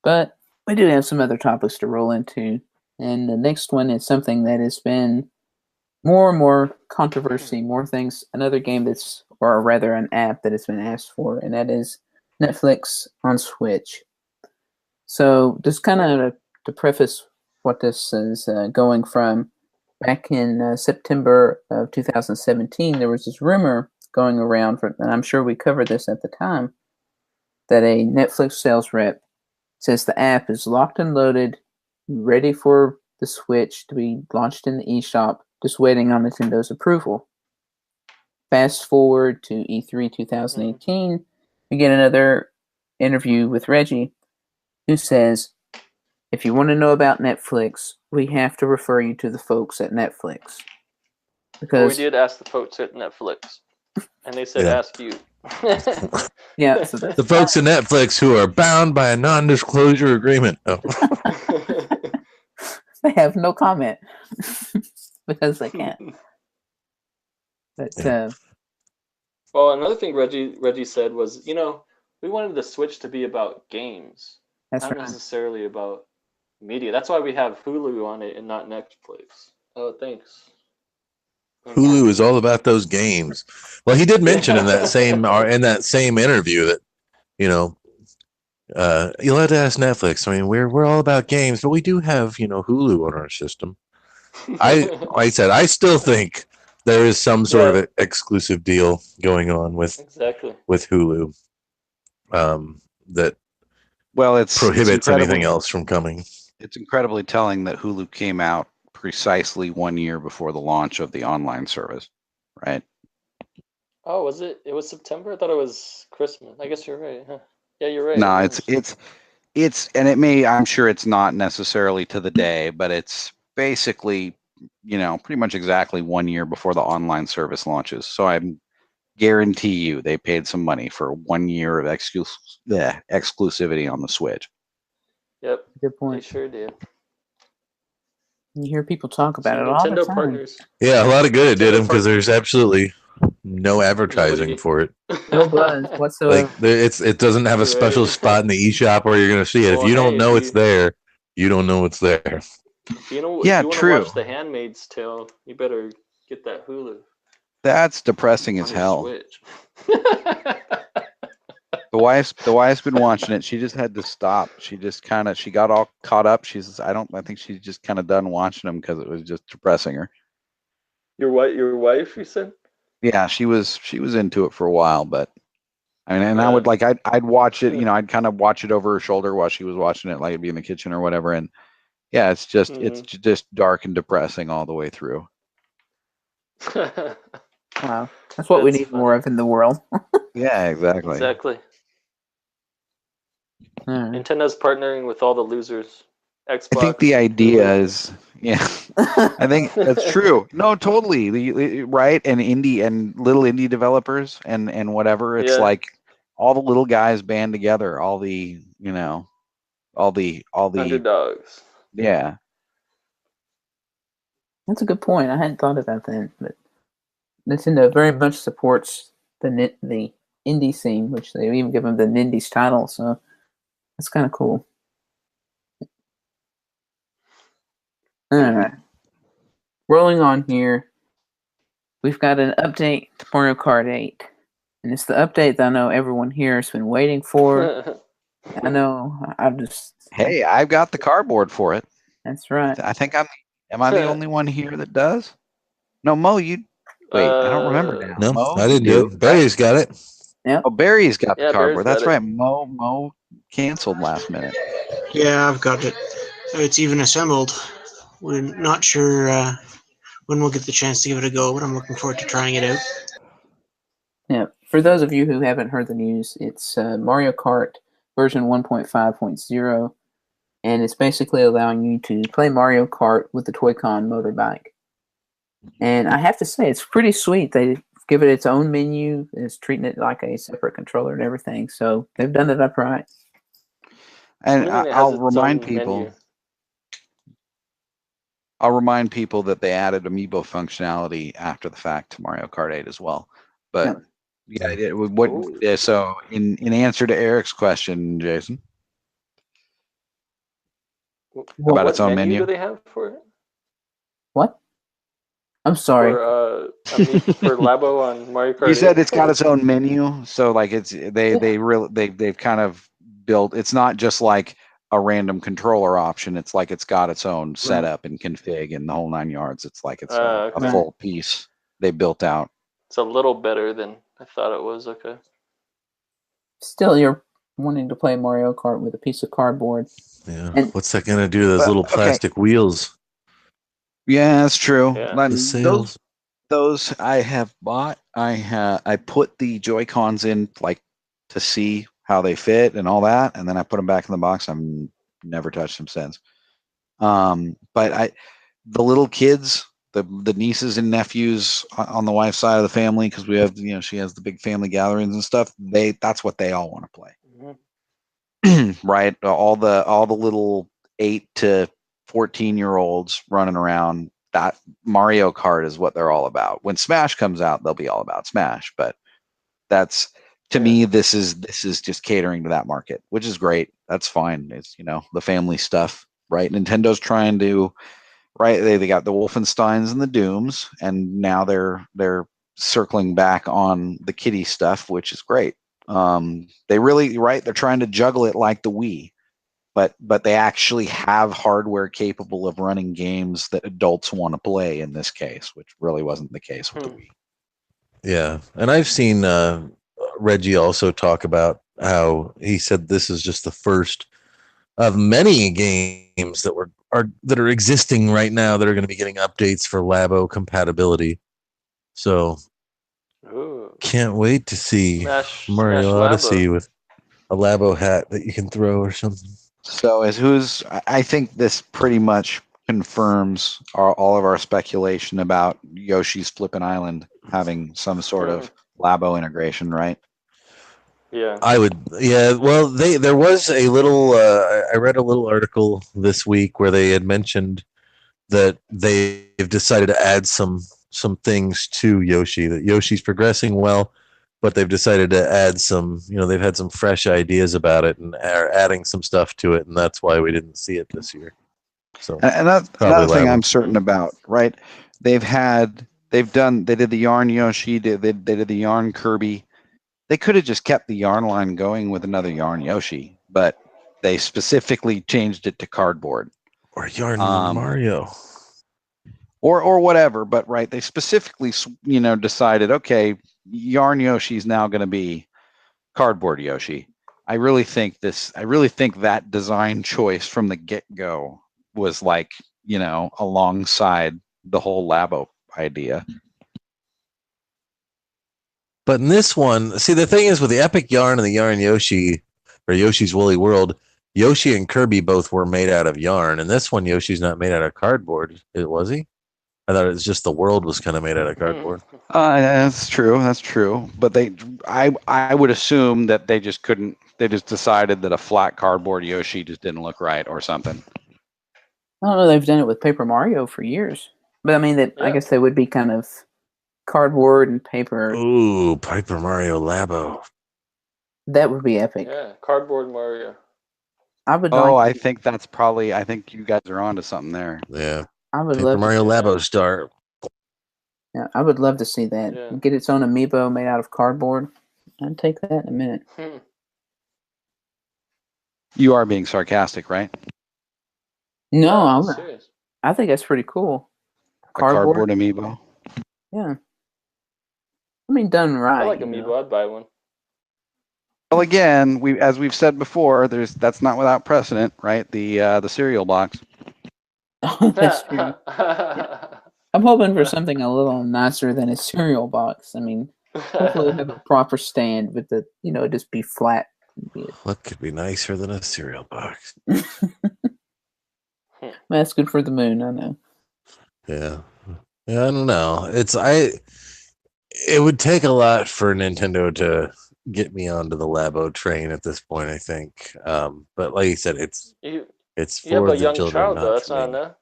But we do have some other topics to roll into. And the next one is something that has been more and more controversy, more things, another game or rather an app that has been asked for, and that is Netflix on Switch. So just kind of to preface what this is going from, back in September of 2017, there was this rumor going around, and I'm sure we covered this at the time, that a Netflix sales rep says the app is locked and loaded, ready for the Switch to be launched in the eShop, just waiting on Nintendo's approval. Fast forward to E3 2018, we get another interview with Reggie, who says, if you want to know about Netflix, we have to refer you to the folks at Netflix. Because we did ask the folks at Netflix, and they said ask you. Yeah, so that's the folks at Netflix who are bound by a non-disclosure agreement. Oh. They have no comment because they can't. But well, another thing Reggie said was, we wanted the Switch to be about games, not necessarily about media. That's why we have Hulu on it and not Netflix. Oh, thanks. Hulu is all about those games. Well, he did mention in that same interview that, You'll have to ask Netflix. I mean, we're all about games, but we do have Hulu on our system. Like I said, I still think there is some sort of exclusive deal going on with Hulu that it's prohibits anything else from coming. It's incredibly telling that Hulu came out precisely 1 year before the launch of the online service, right? Oh, was it? It was September? I thought it was Christmas. I guess you're right. Huh? Yeah, you're right. No, it's and it may, I'm sure it's not necessarily to the day, but it's basically, pretty much exactly 1 year before the online service launches. So I guarantee you they paid some money for 1 year of exclusivity on the Switch. Yep. Good point. They sure did. You hear people talk about it all Nintendo the time. partners. Yeah, a lot of good it did them because there's absolutely no advertising for it. No buzz whatsoever. Like it doesn't have a special spot in the eShop where you're going to see it. Well, if you don't know it's there, you don't know it's there. If you want to watch The Handmaid's Tale, you better get that Hulu. That's depressing as hell. The wife's been watching it. She just had to stop. She got all caught up. I think she's just kind of done watching them because it was just depressing her. Your wife, you said? Yeah, she was into it for a while, but I mean, and I would I'd watch it. I'd kind of watch it over her shoulder while she was watching it, like it'd be in the kitchen or whatever. And yeah, it's just dark and depressing all the way through. Wow, that's what we need more of in the world. Yeah, exactly. Exactly. Nintendo's partnering with all the losers. Xbox. I think the idea is, I think that's true. No, totally. Right. And little indie developers and whatever. It's like all the little guys band together, all the underdogs. Yeah. That's a good point. I hadn't thought about that, but Nintendo very much supports the indie scene, which they even give them the Nindies title, so that's kind of cool. All right. Rolling on here, we've got an update to Mario Kart 8. And it's the update that I know everyone here has been waiting for. I know, Hey, I've got the cardboard for it. That's right. I think am I the only one here that does? No, Mo, wait, I don't remember now. No, Mo, I didn't do it. Barry's got it. Yep. Oh, Barry's got the cardboard. That's right. It. Mo canceled last minute. Yeah, I've got it. It's even assembled. We're not sure when we'll get the chance to give it a go, but I'm looking forward to trying it out. Yeah, for those of you who haven't heard the news, it's Mario Kart version 1.5.0, and it's basically allowing you to play Mario Kart with the Toy-Con motorbike. And I have to say, it's pretty sweet. They give it its own menu. It's treating it like a separate controller and everything. So they've done it upright. And I'll remind people. I'll remind people that they added amiibo functionality after the fact to Mario Kart 8 as well. But so in answer to Eric's question, Jason, about its own menu, do they have for it? What? I'm sorry. For Labo on Mario Kart. You said it's got its own menu, so like they've kind of built. It's not just like a random controller option. It's like it's got its own setup and config and the whole 9 yards. It's like it's a full piece they built out. It's a little better than I thought it was. Okay. Still, you're wanting to play Mario Kart with a piece of cardboard. Yeah. And what's that going to do to those little plastic wheels? Yeah, that's true. Yeah. The sails. Those I have bought. I put the Joy-Cons in like to see how they fit and all that, and then I put them back in the box. I've never touched them since. But the little kids, the nieces and nephews on the wife's side of the family, because we have, she has the big family gatherings and stuff. That's what they all want to play. Mm-hmm. Right? All the little 8 to 14-year-olds running around. That Mario Kart is what they're all about. When Smash comes out, they'll be all about Smash. But that's, to me, this is just catering to that market, which is great. That's fine. It's the family stuff, right? Nintendo's trying to, right? They got the Wolfensteins and the Dooms, and now they're circling back on the kiddie stuff, which is great. They really they're trying to juggle it like the Wii, but they actually have hardware capable of running games that adults want to play in this case, which really wasn't the case with the Wii. Yeah, and I've seen Reggie also talk about how he said this is just the first of many games that are existing right now that are going to be getting updates for Labo compatibility. So Ooh. can't wait to see Mario Smash Odyssey Labo. with a Labo hat that you can throw or something. So I think this pretty much confirms all of our speculation about Yoshi's Flippin' Island having some sort of Labo integration, right? Yeah. I would, yeah. Well, there was a little. I read a little article this week where they had mentioned that they've decided to add some things to Yoshi. That Yoshi's progressing well, but they've decided to add some. They've had some fresh ideas about it and are adding some stuff to it, and that's why we didn't see it this year. So, and that's probably another thing Labo. I'm certain about, right? They did the Yarn Yoshi, they did the Yarn Kirby. They could have just kept the Yarn line going with another Yarn Yoshi, but they specifically changed it to cardboard. Or Yarn Mario. Or whatever, but right, they specifically decided, okay, Yarn Yoshi's now going to be cardboard Yoshi. I really think that design choice from the get-go was alongside the whole Labo idea. But in this one, see, the thing is with the Epic Yarn and the Yarn Yoshi, or Yoshi's Woolly World, Yoshi and Kirby both were made out of yarn. And this one, Yoshi's not made out of cardboard, was he? I thought it was just the world was kind of made out of cardboard. That's true. But I would assume that they just couldn't. They just decided that a flat cardboard Yoshi just didn't look right or something. I don't know. They've done it with Paper Mario for years, but I mean, I guess they would be kind of cardboard and paper. Ooh, Paper Mario Labo. That would be epic. Yeah, cardboard Mario. I think that's probably. I think you guys are onto something there. Yeah. I would Paper love Mario Labo star. Yeah, I would love to see that. Yeah. Get its own amiibo made out of cardboard. I'd take that in a minute. You are being sarcastic, right? No, serious. I think that's pretty cool. Cardboard amiibo. Yeah. I mean, done right. I like amiibo. I'd buy one. Well, again, as we've said before, that's not without precedent, right? The cereal box. That's true. Yeah. I'm hoping for something a little nicer than a cereal box. I mean, hopefully it'll have a proper stand with the, just be flat. What could be nicer than a cereal box? That's good for the moon, I know. Yeah. I don't know. It would take a lot for Nintendo to get me onto the Labo train at this point, I think. But like you said, it's for you have the a young children, child, not though. That's for not me. enough.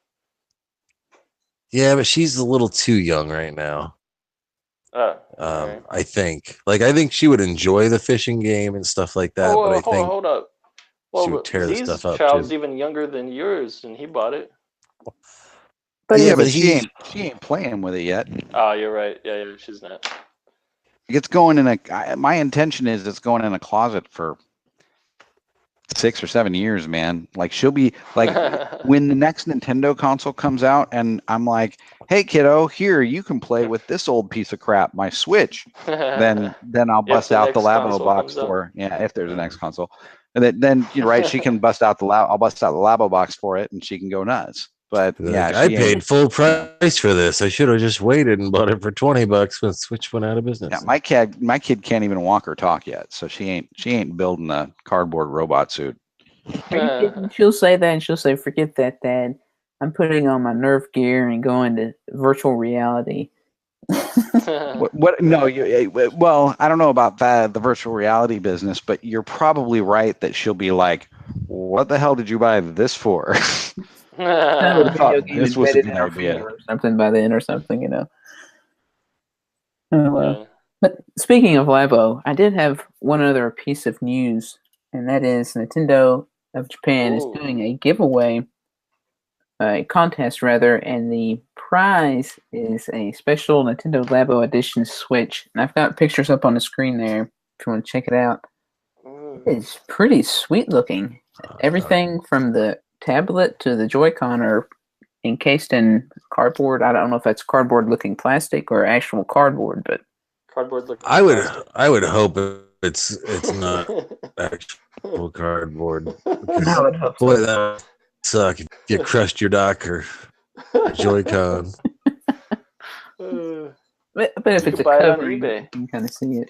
Yeah, but she's a little too young right now. Right. I think. I think she would enjoy the fishing game and stuff like that. But I think hold up. Well, she would tear the stuff up child's too. even younger than yours, and he bought it. But she ain't playing with it yet. Oh, you're right. Yeah, she's not. It's going in my intention is it's going in a closet for 6 or 7 years, man. She'll be when the next Nintendo console comes out and I'm like, hey kiddo, here, you can play with this old piece of crap, my Switch. then I'll bust out the Labo box for if there's a next console. And then right, she can bust out I'll bust out the Labo box for it and she can go nuts. But I paid full price for this. I should have just waited and bought it for $20 when Switch went out of business. Yeah, my kid can't even walk or talk yet, so she ain't building a cardboard robot suit. Are you kidding? She'll say that, and she'll say, "Forget that, Dad. I'm putting on my Nerf gear and going to virtual reality." What? No, well, I don't know about that, the virtual reality business, but you're probably right that she'll be like, "What the hell did you buy this for?" I thought this was a good idea or something by then or something, Oh, well. But speaking of Labo, I did have one other piece of news, and that is Nintendo of Japan is doing a giveaway, a contest rather, and the prize is a special Nintendo Labo Edition Switch. And I've got pictures up on the screen there. if you want to check it out. Mm. It's pretty sweet looking. Everything from the tablet to the Joy-Con are encased in cardboard. I don't know if that's cardboard looking plastic or actual cardboard, but Cardboard looking. I would hope it's not actual cardboard. I would hope Boy, so. that would suck if you crushed your dock or Joy-Con. But if You it's could a buy it on covering, eBay. you can kind of see it.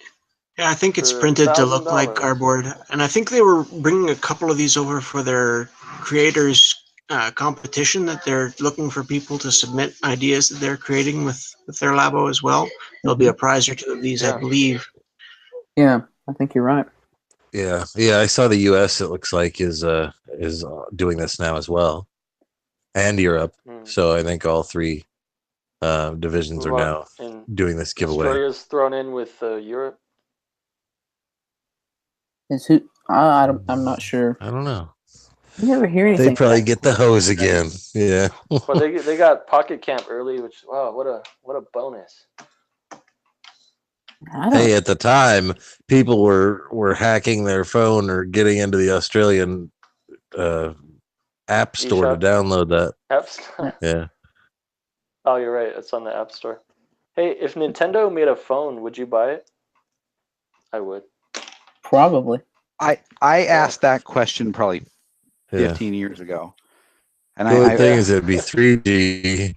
Yeah, I think it's For printed to look like $1,000. cardboard, and I think they were bringing a couple of these over for their creators competition. That they're looking for people to submit ideas that they're creating with their Labo as well. There'll be a prize or two of these, I Yeah. believe. Yeah, I think you're right. Yeah. I saw the U.S. It looks like is doing this now as well, and Europe. Mm. So I think all three divisions are now And doing this giveaway. Australia's thrown in with Europe. Is who? I'm not sure. I don't know. You never hear anything. They probably about get the hose again. Yeah. Well, they got Pocket Camp early, which wow, what a bonus. I don't. Hey, at the time, people were hacking their phone or getting into the Australian app store eShop. to download that. Apps. Yeah. Oh, you're right. It's on the App Store. Hey, if Nintendo made a phone, would you buy it? I would. Probably. I asked that question probably Yeah. 15 years ago, and The only thing I is it'd be 3G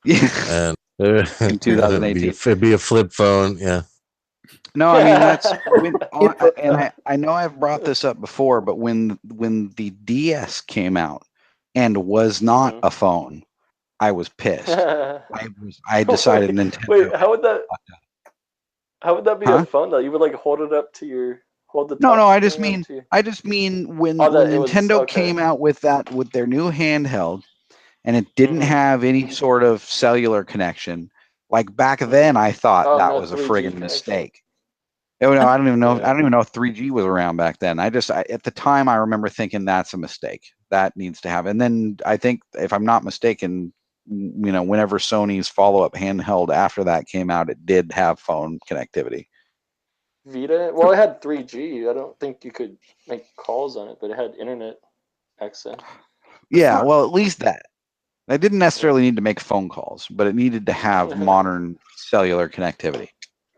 yeah. and In 2018. it'd be a flip phone. Yeah. No, I mean that's and I know I've brought this up before, but when the DS came out and was not a phone, I was pissed. I decided Nintendo. Wait, how would that be a phone though? You would like hold it up to hold the. No, I touch just screen mean when Oh, that it Nintendo was- okay. came out with their new handheld, and it didn't have any sort of cellular connection. Like back then, I thought that no was a 3G friggin' connection. mistake. Oh no, I don't even know. Yeah. I don't even know if 3G was around back then. At the time, I remember thinking that's a mistake. That needs to happen. And then I think, if I'm not mistaken, whenever Sony's follow-up handheld after that came out, it did have phone connectivity. Vita? Well, it had 3G. I don't think you could make calls on it, but it had internet access. Yeah, well, at least that. I didn't necessarily need to make phone calls, but it needed to have modern cellular connectivity.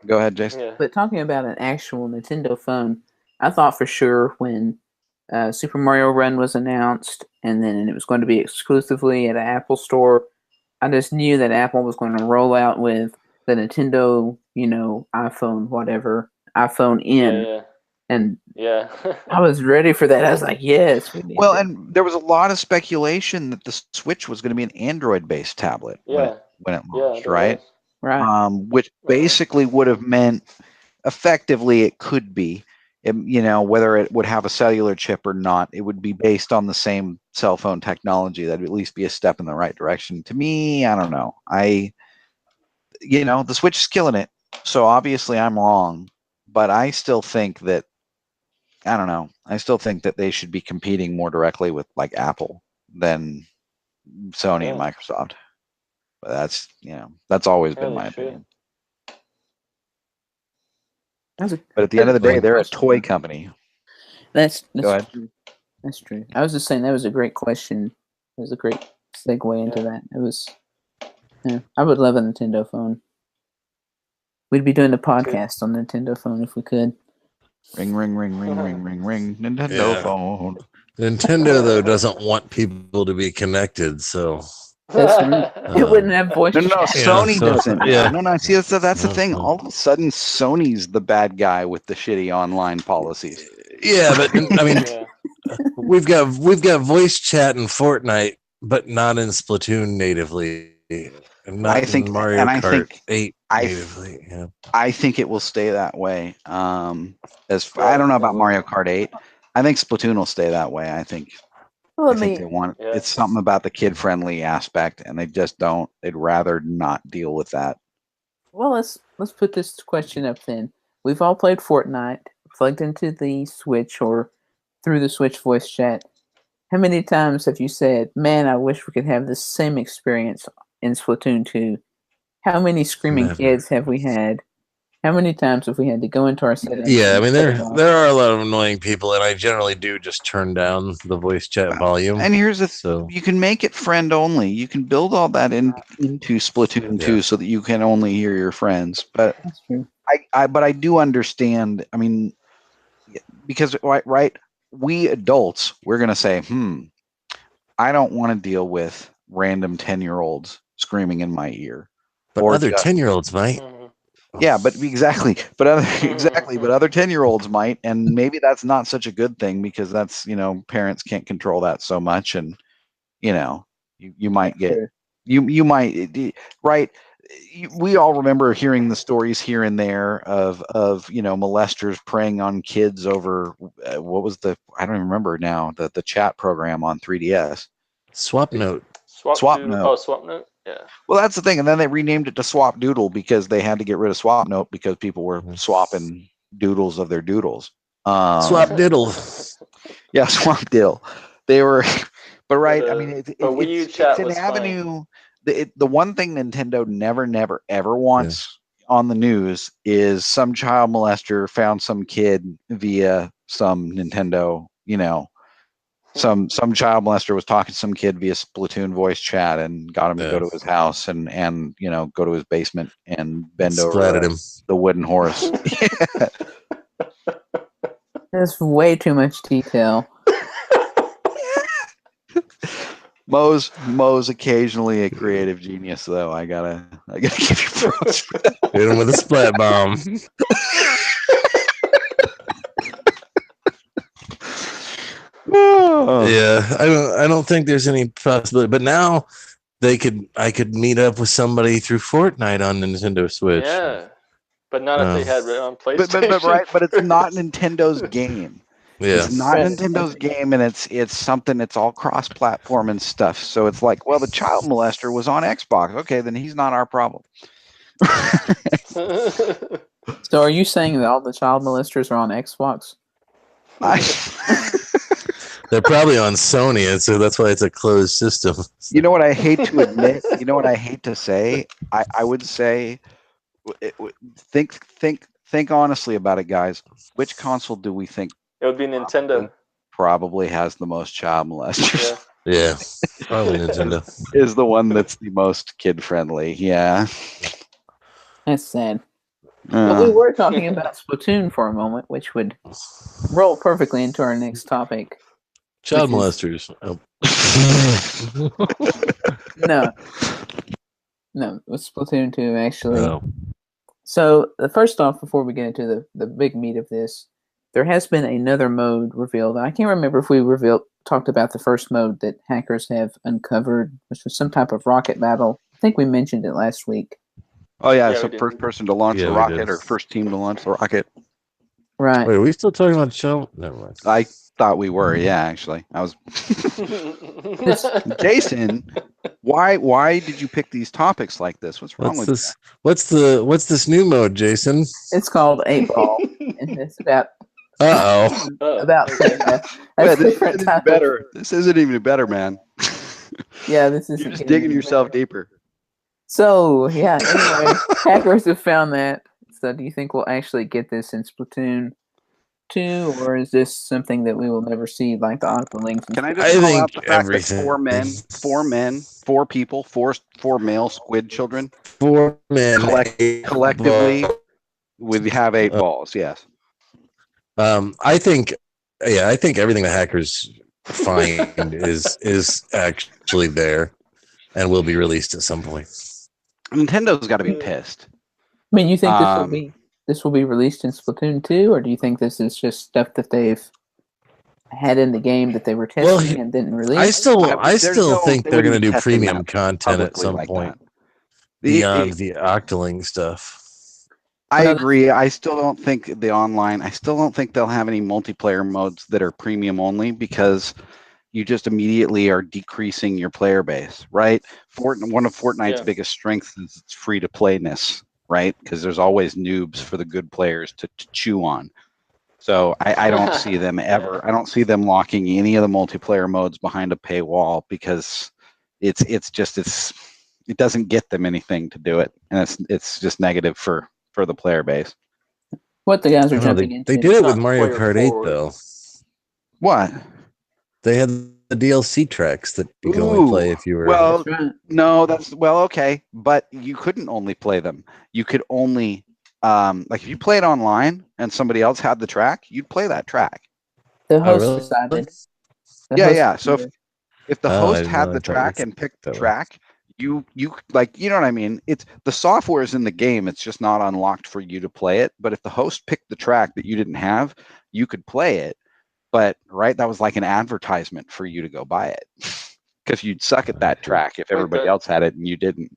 Go ahead, Jason. Yeah. But talking about an actual Nintendo phone, I thought for sure when Super Mario Run was announced, and then it was going to be exclusively at an Apple store, I just knew that Apple was going to roll out with the Nintendo, iPhone, whatever, iPhone N. Yeah. And Yeah. I was ready for that. I was like, yes. Well, and there was a lot of speculation that the Switch was going to be an Android-based tablet when it launched, right? Right. Which basically would have meant, effectively, it could be, whether it would have a cellular chip or not, it would be based on the same cell phone technology. That'd at least be a step in the right direction. To me, I don't know. The Switch is killing it, so obviously I'm wrong, but I still think that, I don't know. I still think that they should be competing more directly with like Apple than Sony and Microsoft. But that's always been my opinion. But at the end of the day, they're a toy company. That's Go ahead. True. That's true. I was just saying that was a great question. It was a great segue into that. It was. Yeah, I would love a Nintendo phone. We'd be doing a podcast on Nintendo phone if we could. Ring, ring, ring, ring, ring, ring, ring. Nintendo phone. Nintendo though doesn't want people to be connected, so that's right. It wouldn't have voice. No, Sony doesn't. Yeah. No. See, that's the thing. All of a sudden, Sony's the bad guy with the shitty online policies. Yeah, but I mean, we've got voice chat in Fortnite, but not in Splatoon natively. And not in Mario Kart 8 natively. Yeah. I think it will stay that way. I don't know about Mario Kart 8. I think Splatoon will stay that way. I think they want it's something about the kid-friendly aspect, and they just don't. They'd rather not deal with that. Well, let's put this question up then. We've all played Fortnite, plugged into the Switch or through the Switch voice chat. How many times have you said, "Man, I wish we could have the same experience in Splatoon 2"? How many screaming kids have we had? How many times have we had to go into our settings? Yeah, I mean and there are a lot of annoying people, and I generally do just turn down the voice chat volume. And here's the so you can make it friend only. You can build all that into Splatoon 2 so that you can only hear your friends. But That's true. I do understand. I mean, because right, we adults, we're gonna say, I don't want to deal with random 10-year-olds screaming in my ear. But or other just- 10-year-olds might. Yeah, but but other 10-year-olds might, and maybe that's not such a good thing because that's parents can't control that so much, and you might get you might right. We all remember hearing the stories here and there of molesters preying on kids over what was I don't even remember now the chat program on 3DS. Swap Note. Swap Note. Oh, Swap Note. Yeah. Well, that's the thing, and then they renamed it to Swap Doodle because they had to get rid of Swap Note because people were swapping doodles of their doodles. Swap Diddle. Yeah, Swap Diddle. They were, but right. But, I mean, Wii U it's chat an was avenue. The one thing Nintendo never ever wants on the news is some child molester found some kid via some Nintendo. Some child molester was talking to some kid via Splatoon voice chat and got him to go to his house and go to his basement and bend Splatted over him. the wooden horse. That's way too much detail. Mo's occasionally a creative genius, though. I gotta give you props. Hit him with a splat bomb. Yeah, I don't think there's any possibility. But now I could meet up with somebody through Fortnite on Nintendo Switch. Yeah, but not if they had it on PlayStation. But it's not Nintendo's game. Yeah. It's not Nintendo's game, and it's something. It's all cross-platform and stuff. So it's like, well, the child molester was on Xbox. Okay, then he's not our problem. So are you saying that all the child molesters are on Xbox? They're probably on Sony, and so that's why it's a closed system. You know what I hate to admit? You know what I hate to say? I would say, think honestly about it, guys. Which console do we think It would be Nintendo. probably has the most child molesters? Yeah, probably Nintendo. Is the one that's the most kid-friendly. Yeah. That's sad. But we were talking about Splatoon for a moment, which would roll perfectly into our next topic. Child molesters. Oh. No, it was Splatoon 2, actually. Oh. So, first off, before we get into the big meat of this, there has been another mode revealed. I can't remember if we talked about the first mode that hackers have uncovered, which was some type of rocket battle. I think we mentioned it last week. Oh, yeah, Yeah, so first person to launch the rocket or first team to launch the rocket. Right. Wait, are we still talking about child? Never mind. I thought we were, yeah, actually. I was Jason, why did you pick these topics like this? What's wrong with this? What's this new mode, Jason? It's called 8 Ball, and it's about About this isn't better. This isn't even better, man. Yeah, this is. You're just digging yourself deeper. So yeah, anyway, hackers have found that. So do you think we'll actually get this in Splatoon 2, or is this something that we will never see, like the Octolings? Can I just call out the fact that 4 people, four male squid children, 4 men collectively would have 8 balls? Yes. I think everything the hackers find is actually there and will be released at some point. Nintendo's got to be pissed. I mean, you think this will be released in Splatoon 2, or do you think this is just stuff that they've had in the game that they were testing and didn't release? I still think they're going to do premium content at some point beyond the Octoling stuff. I agree. I still don't think I still don't think they'll have any multiplayer modes that are premium only because you just immediately are decreasing your player base, right? One of Fortnite's biggest strengths is its free-to-playness, right? Because there's always noobs for the good players to chew on. So I don't see them ever. I don't see them locking any of the multiplayer modes behind a paywall because it doesn't get them anything to do it, and it's just negative for for the player base. What the guys are I know, jumping into. they did it with not Mario player Kart 8 forward. though. What? They had the DLC tracks that you could only play if you were. Well, That's right. no, that's okay, but you couldn't only play them. You could only like if you played online and somebody else had the track, you'd play that track. The host really? decided. The Yeah, host yeah. So decided. if the Oh, I host didn't had know the that track was and picked the that way. track, you like, you know what I mean? It's the software is in the game. It's just not unlocked for you to play it. But if the host picked the track that you didn't have, you could play it. But right, that was like an advertisement for you to go buy it because you'd suck at that track if everybody else had it and you didn't.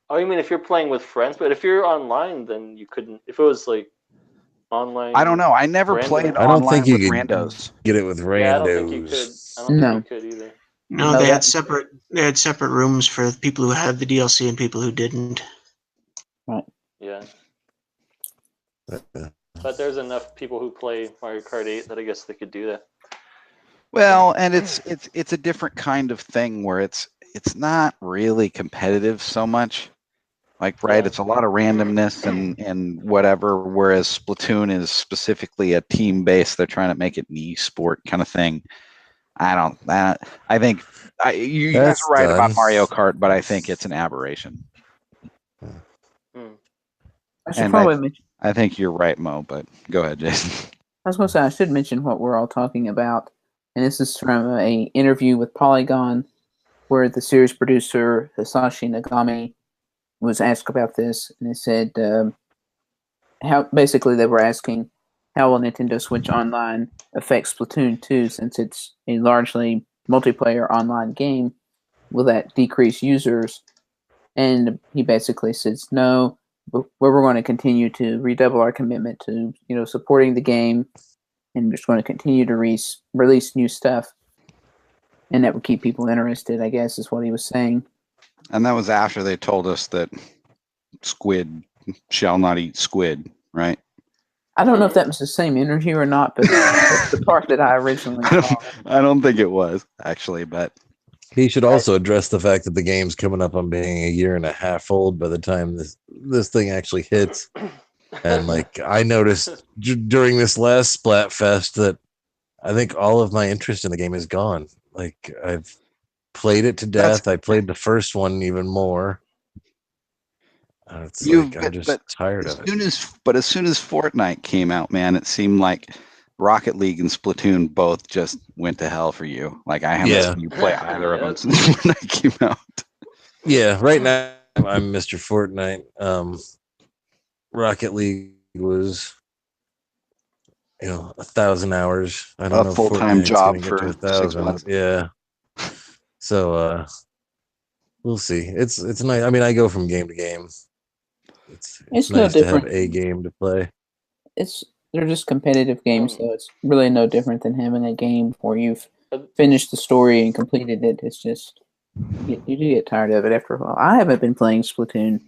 Oh, you mean if you're playing with friends? But if you're online, then you couldn't. If it was like online, I don't know. I never random. played I don't think online you with could randos. get it with randos. Yeah, I don't think you could. I don't No. think you could either. No, No, they had that- separate. They had separate rooms for people who had the DLC and people who didn't. Yeah, Uh, but there's enough people who play Mario Kart 8 that I guess they could do that. Well, and it's a different kind of thing where it's not really competitive so much. Like, right, Yeah. it's a lot of randomness and whatever, whereas Splatoon is specifically a team base. They're trying to make it an e-sport kind of thing. I think you guys That's are right about done. Mario Kart, but I think it's an aberration. I should And probably mention. I think you're right, Mo, but go ahead, Jason. I was going to say I should mention what we're all talking about, and this is from a interview with Polygon, where the series producer Hisashi Nagami was asked about this, and they said how basically they were asking how will Nintendo Switch Online affect Splatoon 2 since it's a largely multiplayer online game? Will that decrease users? And he basically says no. We're going to continue to redouble our commitment to supporting the game, and we're just going to continue to release new stuff, and that would keep people interested, I guess, is what he was saying. And that was after they told us that squid shall not eat squid, right? I don't know if that was the same interview or not, but that's the part that I originally saw. I don't think it was, actually, but He should also address the fact that the game's coming up on being a year and a half old by the time this thing actually hits. And like I noticed during this last Splatfest that I think all of my interest in the game is gone. Like I've played it to death. I played the first one even more. It's like I'm just tired of it. As soon as Fortnite came out, man, it seemed like Rocket League and Splatoon both just went to hell for you. Like I haven't seen you play either of them since Fortnite came out. Yeah, right now I'm Mr. Fortnite. Rocket League was 1,000 hours. I don't know. A full-time job for 6 months. Yeah. So we'll see. It's nice. I mean, I go from game to game. It's no nice to have different. a game to play. They're just competitive games, so it's really no different than having a game where you've finished the story and completed it. It's just you do get tired of it after a while. I haven't been playing Splatoon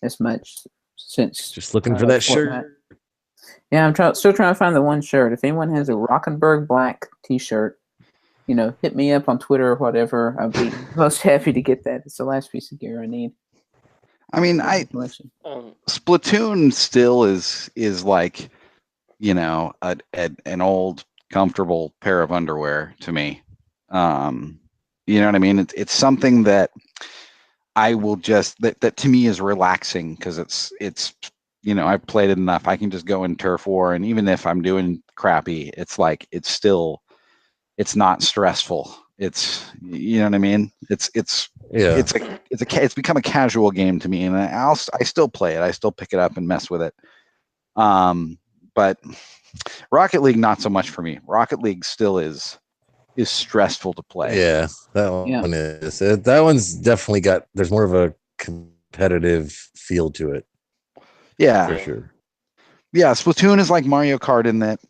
as much since. Just looking for that Fortnite. shirt. Yeah, I'm still trying to find the one shirt. If anyone has a Rockenberg black T-shirt, hit me up on Twitter or whatever. I'd be most happy to get that. It's the last piece of gear I need. I mean, Splatoon still is like, an old comfortable pair of underwear to me. You know what I mean? It's something that I will just that to me is relaxing because it's I've played it enough. I can just go in turf war, and even if I'm doing crappy, it's like it's not stressful. It's you know what I mean. It's become a casual game to me, and I still play it. I still pick it up and mess with it. But Rocket League not so much for me. Rocket League still is stressful to play. Yeah, that one is. That one's definitely got. There's more of a competitive feel to it. Yeah, for sure. Yeah, Splatoon is like Mario Kart in that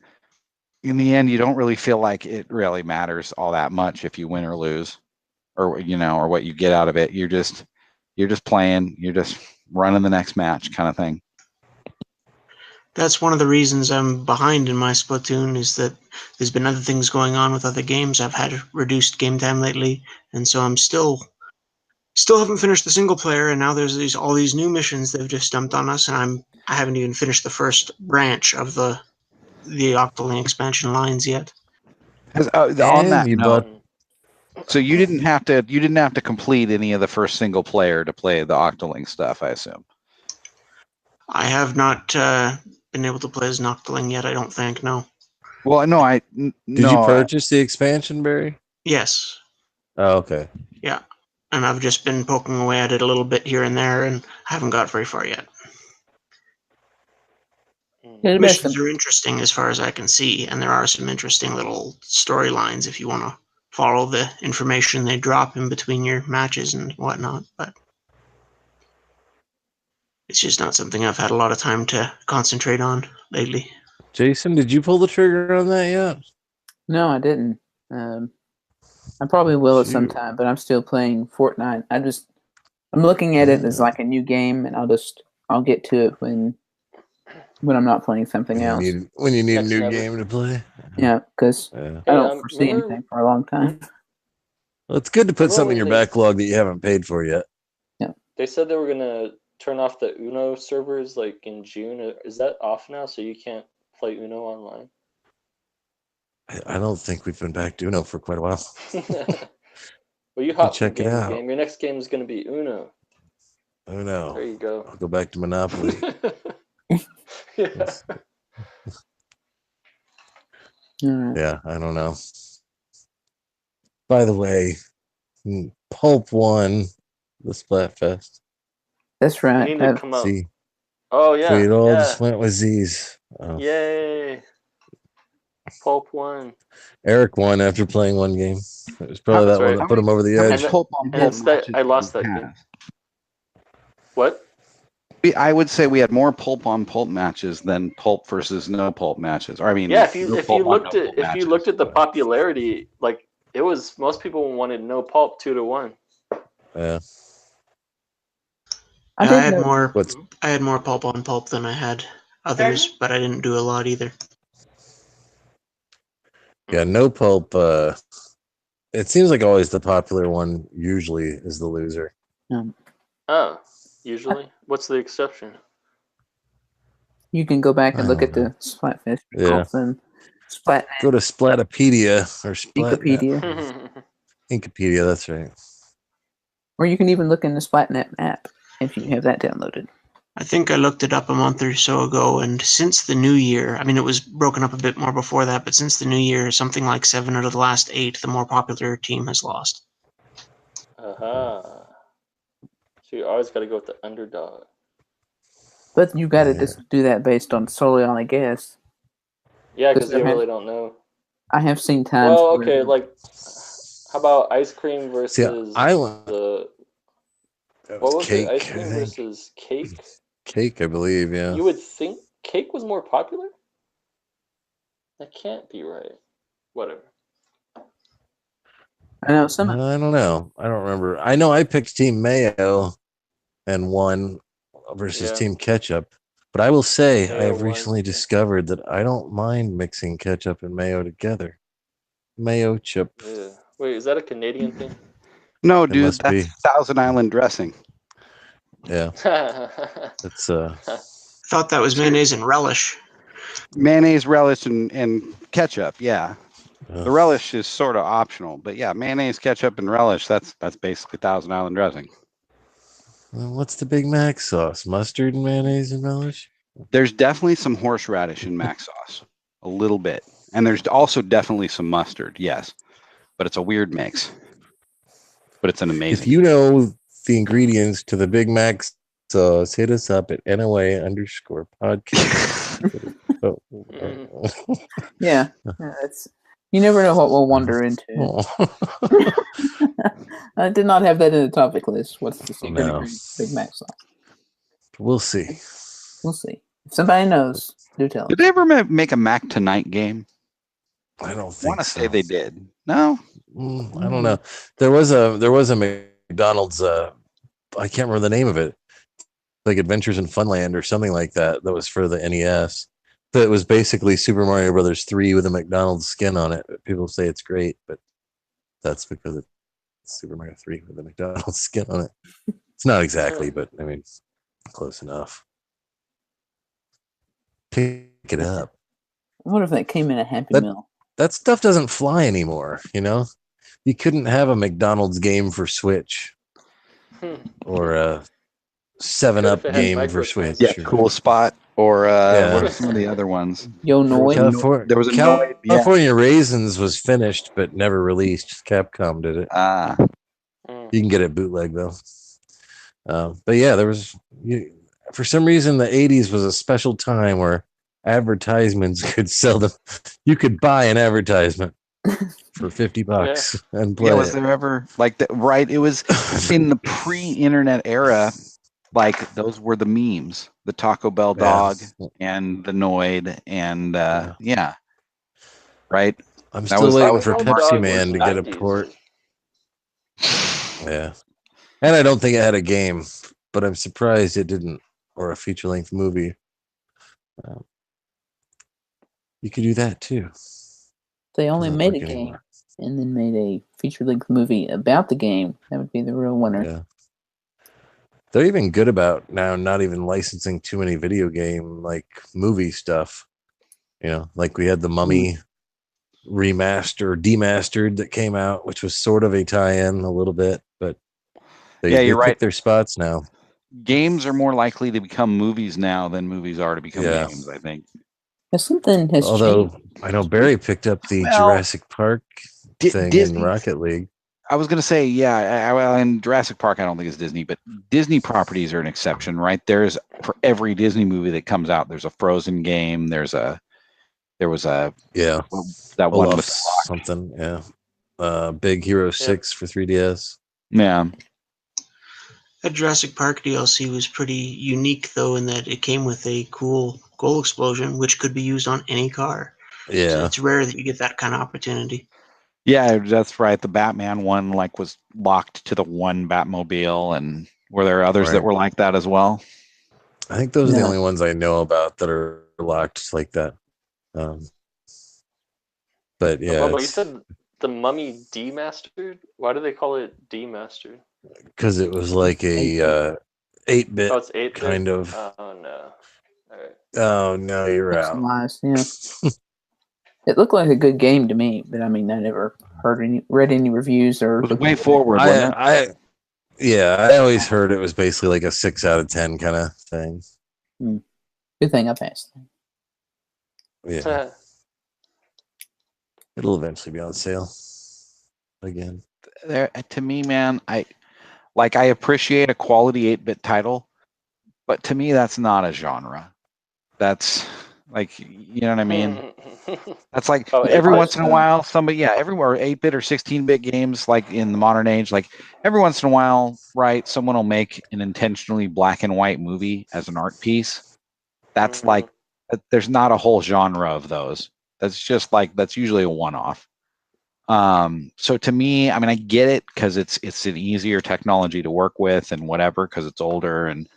in the end you don't really feel like it really matters all that much if you win or lose, or or what you get out of it. You're just playing. You're just running the next match kind of thing. That's one of the reasons I'm behind in my Splatoon is that there's been other things going on with other games. I've had reduced game time lately, and so I'm still still haven't finished the single player, and now there's all these new missions they've just dumped on us, and I haven't even finished the first branch of the Octoling expansion lines yet. On And that you note, bought so you didn't have to complete any of the first single player to play the Octoling stuff, I assume. I have not been able to play as Octoling yet. I don't think. No. Well, no, Did you purchase the expansion, Barry? Yes. Oh, okay. Yeah, and I've just been poking away at it a little bit here and there, and haven't got very far yet. Yeah, the best Missions are interesting as far as I can see, and there are some interesting little storylines if you want to follow the information they drop in between your matches and whatnot, but it's just not something I've had a lot of time to concentrate on lately. Jason, did you pull the trigger on that yet? No, I didn't. I probably will at some Shoot. time, but I'm still playing Fortnite. I'm looking at it as like a new game, and I'll get to it when I'm not playing something else. When you need Next a new never. game to play. Yeah, because Yeah. I don't Hey, foresee remember- anything for a long time. Well, it's good to put Remember something in when your they- backlog that you haven't paid for yet. They said they were gonna turn off the Uno servers like in June. Is that off now? So you can't play Uno online? I don't think we've been back to Uno for quite a while. Well, you hop from check it game to out. game. Your next game is gonna be Uno. Oh no. There you go. I'll go back to Monopoly. Yeah. All right. Yeah, I don't know. By the way, Pulp won the Splatfest. That's You right. need to come out. See, Oh yeah. we all Yeah. just went with Z's. Oh. Yay. Pulp won. Eric won after playing one game. It was probably That's that one right. that put him over the How edge. many And pulp on and pulp instead, matches I lost did that we game. have? What? I would say we had more pulp on pulp matches than pulp versus no pulp matches. Or I mean, Yeah, if you no if pulp you on looked no at pulp if you matches. looked at the popularity, like it was most people wanted no pulp 2-1. Yeah. I I did had know. more. What's I had more pulp on pulp than I had others, but I didn't do a lot either. yeah, no pulp. It seems like always the popular one usually is the loser. Oh, usually. What's the exception? You can go back and I look don't at the Splatfest Yeah. results and Splat Go to Splatopedia or Wikipedia, Inkopedia, that's right. or you can even look in the Splatnet app if you have that downloaded. I think I looked it up a month or so ago, and since the new year, I mean, it was broken up a bit more before that, but since the new year, something like 7 out of the last 8, the more popular team has lost. Aha. So you always got to go with the underdog. But you got to Yeah. just do that based on solely on a guess. Yeah, because there you has- really don't know. I have seen times. Well, where- okay, like how about ice cream versus I went. the That what was cake, it? Ice I cream think. versus cake? Cake, I believe, yeah. You would think cake was more popular? That can't be right. Whatever. I know some. I don't know. I don't remember. I know I picked Team Mayo and won versus Yeah. Team Ketchup. But I will say, I Mayo have won. recently discovered that I don't mind mixing ketchup and mayo together. Mayo chip. Yeah. Wait, is that a Canadian thing? No, It dude, must that's be. Thousand Island dressing. Yeah. It's Thought that was mayonnaise and relish. Mayonnaise, relish, and ketchup. Yeah, the relish is sort of optional, but yeah, mayonnaise, ketchup, and relish. That's basically Thousand Island dressing. what's the Big Mac sauce? Mustard and mayonnaise and relish? There's definitely some horseradish in mac sauce, a little bit, and there's also definitely some mustard. Yes, but it's a weird mix. But it's an amazing. If you know the ingredients to the Big Mac sauce, hit us up at NOA_podcast. Yeah, that's. You never know what we'll wander into. I did not have that in the topic list. What's the secret No. ingredient of Big Mac sauce? We'll see. We'll see. If somebody knows, do tell Did us. they ever make a Mac Tonight game? I don't I think want to so. say they did. No, I don't know. There was a McDonald's. I can't remember the name of it. Like Adventures in Funland or something like that. That was for the NES. That was basically Super Mario Brothers 3 with a McDonald's skin on it. People say it's great, but that's because it's Super Mario 3 with the McDonald's skin on it. It's not exactly, but I mean, close enough. Pick it up. I wonder if that came in a Happy Meal. That stuff doesn't fly anymore, you know? You couldn't have a McDonald's game for Switch or a 7-Up game for Switch. Yeah, Cool Spot or what are some of the other ones? Yo Noid. There was a Noid. Yeah. California Raisins was finished but never released. Capcom did it. You can get it bootleg though. But yeah, there was for some reason the 80s was a special time where advertisements could sell them. You could buy an advertisement for $50 and play. Yeah, was there ever like that? Right, it was in the pre-internet era. Like those were the memes, the Taco Bell dog and the Noid, and right. I'm still waiting for Pepsi Man to get a port. Yeah, and I don't think it had a game, but I'm surprised it didn't, or a feature-length movie. You could do that too. They only made a game and then made a feature-length movie about the game. That would be the real winner. Yeah. They're even good about now not even licensing too many video game like movie stuff. You know, like we had the Mummy demastered that came out, which was sort of a tie-in a little bit, but they pick their spots now. Games are more likely to become movies now than movies are to become games, I think. Something has changed. I know Barry picked up the Jurassic Park thing in Rocket League. I was going to say, in Jurassic Park, I don't think it's Disney, but Disney properties are an exception, right? There's for every Disney movie that comes out, there's a Frozen game. There was a that one with something, Big Hero 6 for 3DS. Yeah. That Jurassic Park DLC was pretty unique, though, in that it came with a cool goal explosion, which could be used on any car. Yeah, so it's rare that you get that kind of opportunity. Yeah, that's right. The Batman one was locked to the one Batmobile, and were there others that were like that as well? I think those are the only ones I know about that are locked like that. But yeah, you said the Mummy demastered. Why do they call it demastered? Because it was like a 8-bit. Oh, it's 8-bit? Kind of. Oh no! All right. Oh no, you're out. Yeah. It looked like a good game to me, but I mean, I never read any reviews or. It was way forward, wasn't it? I always heard it was basically like a 6 out of 10 kind of thing. Good thing I passed. Yeah. It'll eventually be on sale again. To me, man, I appreciate a quality 8-bit title, but to me, that's not a genre. That's like, you know what I mean? That's like every once in a while, everywhere 8-bit or 16-bit games, like in the modern age, like every once in a while, right? Someone will make an intentionally black and white movie as an art piece. That's like, there's not a whole genre of those. That's just that's usually a one-off. So to me, I mean, I get it because it's an easier technology to work with and whatever, because it's older and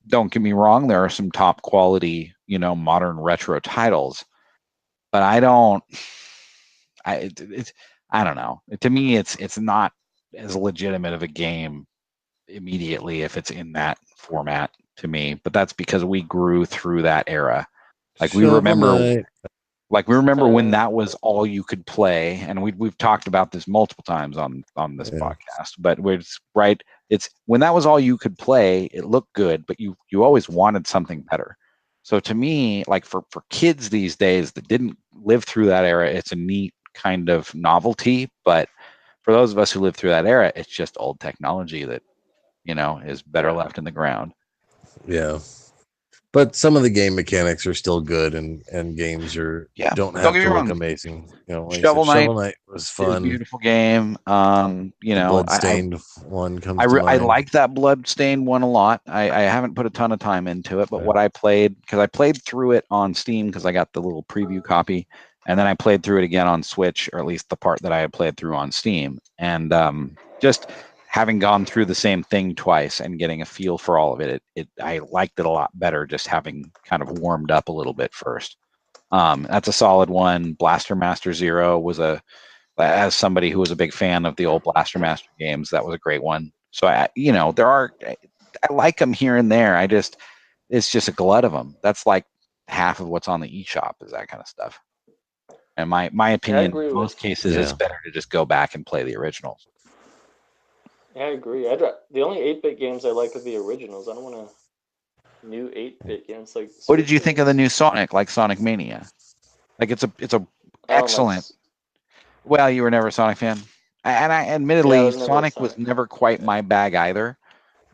don't get me wrong, there are some top quality, modern retro titles, but I don't know. To me, it's not as legitimate of a game immediately if it's in that format to me, but that's because we grew through that era. We remember when that was all you could play, and we've talked about this multiple times on this podcast. But it's when that was all you could play, it looked good, but you always wanted something better. So to me, for kids these days that didn't live through that era, it's a neat kind of novelty. But for those of us who lived through that era, it's just old technology that is better left in the ground. Yeah. But some of the game mechanics are still good, and games don't have to look amazing. Shovel Knight was fun. It's a beautiful game. Bloodstained one comes to mind. I like that Bloodstained one a lot. I haven't put a ton of time into it, but what I played, because I played through it on Steam because I got the little preview copy, and then I played through it again on Switch, or at least the part that I had played through on Steam, and just having gone through the same thing twice and getting a feel for all of it, I liked it a lot better just having kind of warmed up a little bit first. That's a solid one. Blaster Master Zero was a As somebody who was a big fan of the old Blaster Master games, that was a great one. So I like them here and there. It's just a glut of them. That's like half of what's on the eShop is that kind of stuff. And my opinion, in most cases, it's better to just go back and play the originals. Yeah, I agree. The only 8-bit games I like are the originals. I don't want a new 8-bit games like. What did you think of the new Sonic, like Sonic Mania? Like it's a excellent. Well, you were never a Sonic fan, and I admittedly Sonic was never quite my bag either.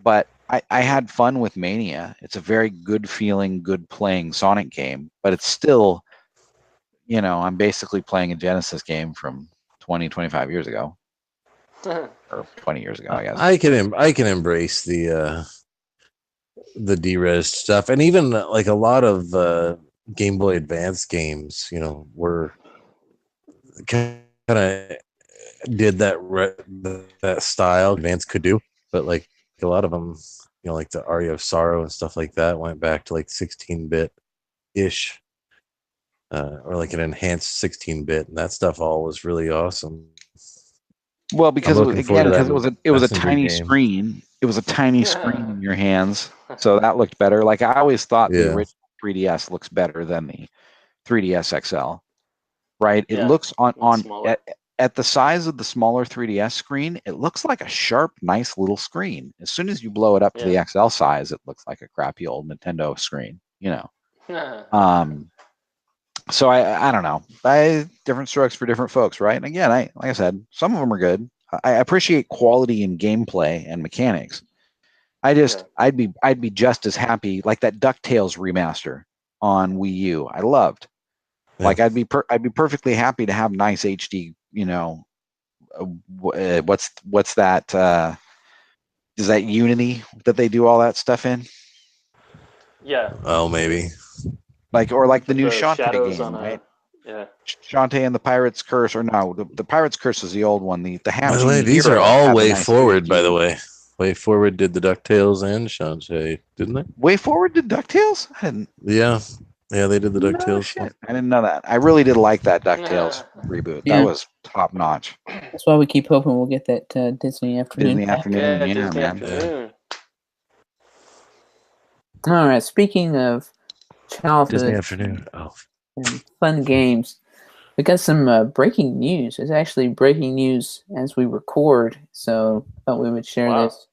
But I had fun with Mania. It's a very good feeling, good playing Sonic game, but it's still, I'm basically playing a Genesis game from 20, 25 years ago. Or 20 years ago, I guess. I can embrace the D-Res stuff, and even like a lot of Game Boy Advance games, were kind of did that style Advance could do, but like a lot of them, like the Aria of Sorrow and stuff like that, went back to like 16-bit ish, or like an enhanced 16-bit, and that stuff all was really awesome. Well, because it was a tiny screen. It was a tiny screen in your hands, so that looked better. Like I always thought the original 3DS looks better than the 3DS XL. Right? It looks at the size of the smaller 3DS screen, it looks like a sharp, nice little screen. As soon as you blow it up to the XL size, it looks like a crappy old Nintendo screen. So I don't know. Different strokes for different folks, right? And again, like I said, some of them are good. I appreciate quality in gameplay and mechanics. I'd be just as happy like that DuckTales remaster on Wii U. I loved. Yeah. Like I'd be perfectly happy to have nice HD. What's that? Is that Unity that they do all that stuff in? Yeah. Oh, maybe. Like the new Shantae game, right? Shantae and the Pirate's Curse, or no, the Pirate's Curse is the old one. The Half Genie these Hero are all Way nice Forward, HD. by the way. Way Forward did the DuckTales and Shantae, didn't they? Way Forward did DuckTales? I didn't. Yeah, they did the DuckTales. No, shit. I didn't know that. I really did like that DuckTales reboot. That was top notch. That's why we keep hoping we'll get that Disney Afternoon. Disney Afternoon, Disney man. Afternoon. All right. Speaking of childhood Disney Afternoon, and fun games, we got some breaking news. It's actually breaking news as we record, so I thought we would share this.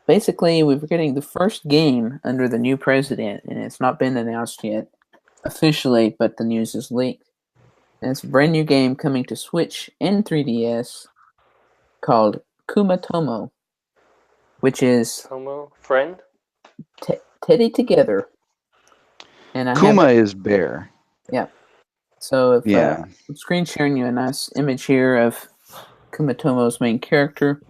Basically, we're getting the first game under the new president, and it's not been announced yet officially, but the news is leaked. And it's a brand new game coming to Switch and 3DS called Kuma Tomo, which is friend Teddy Together. And Kuma is bear. Yeah. So I'm screen sharing you a nice image here of Kuma Tomo's main character.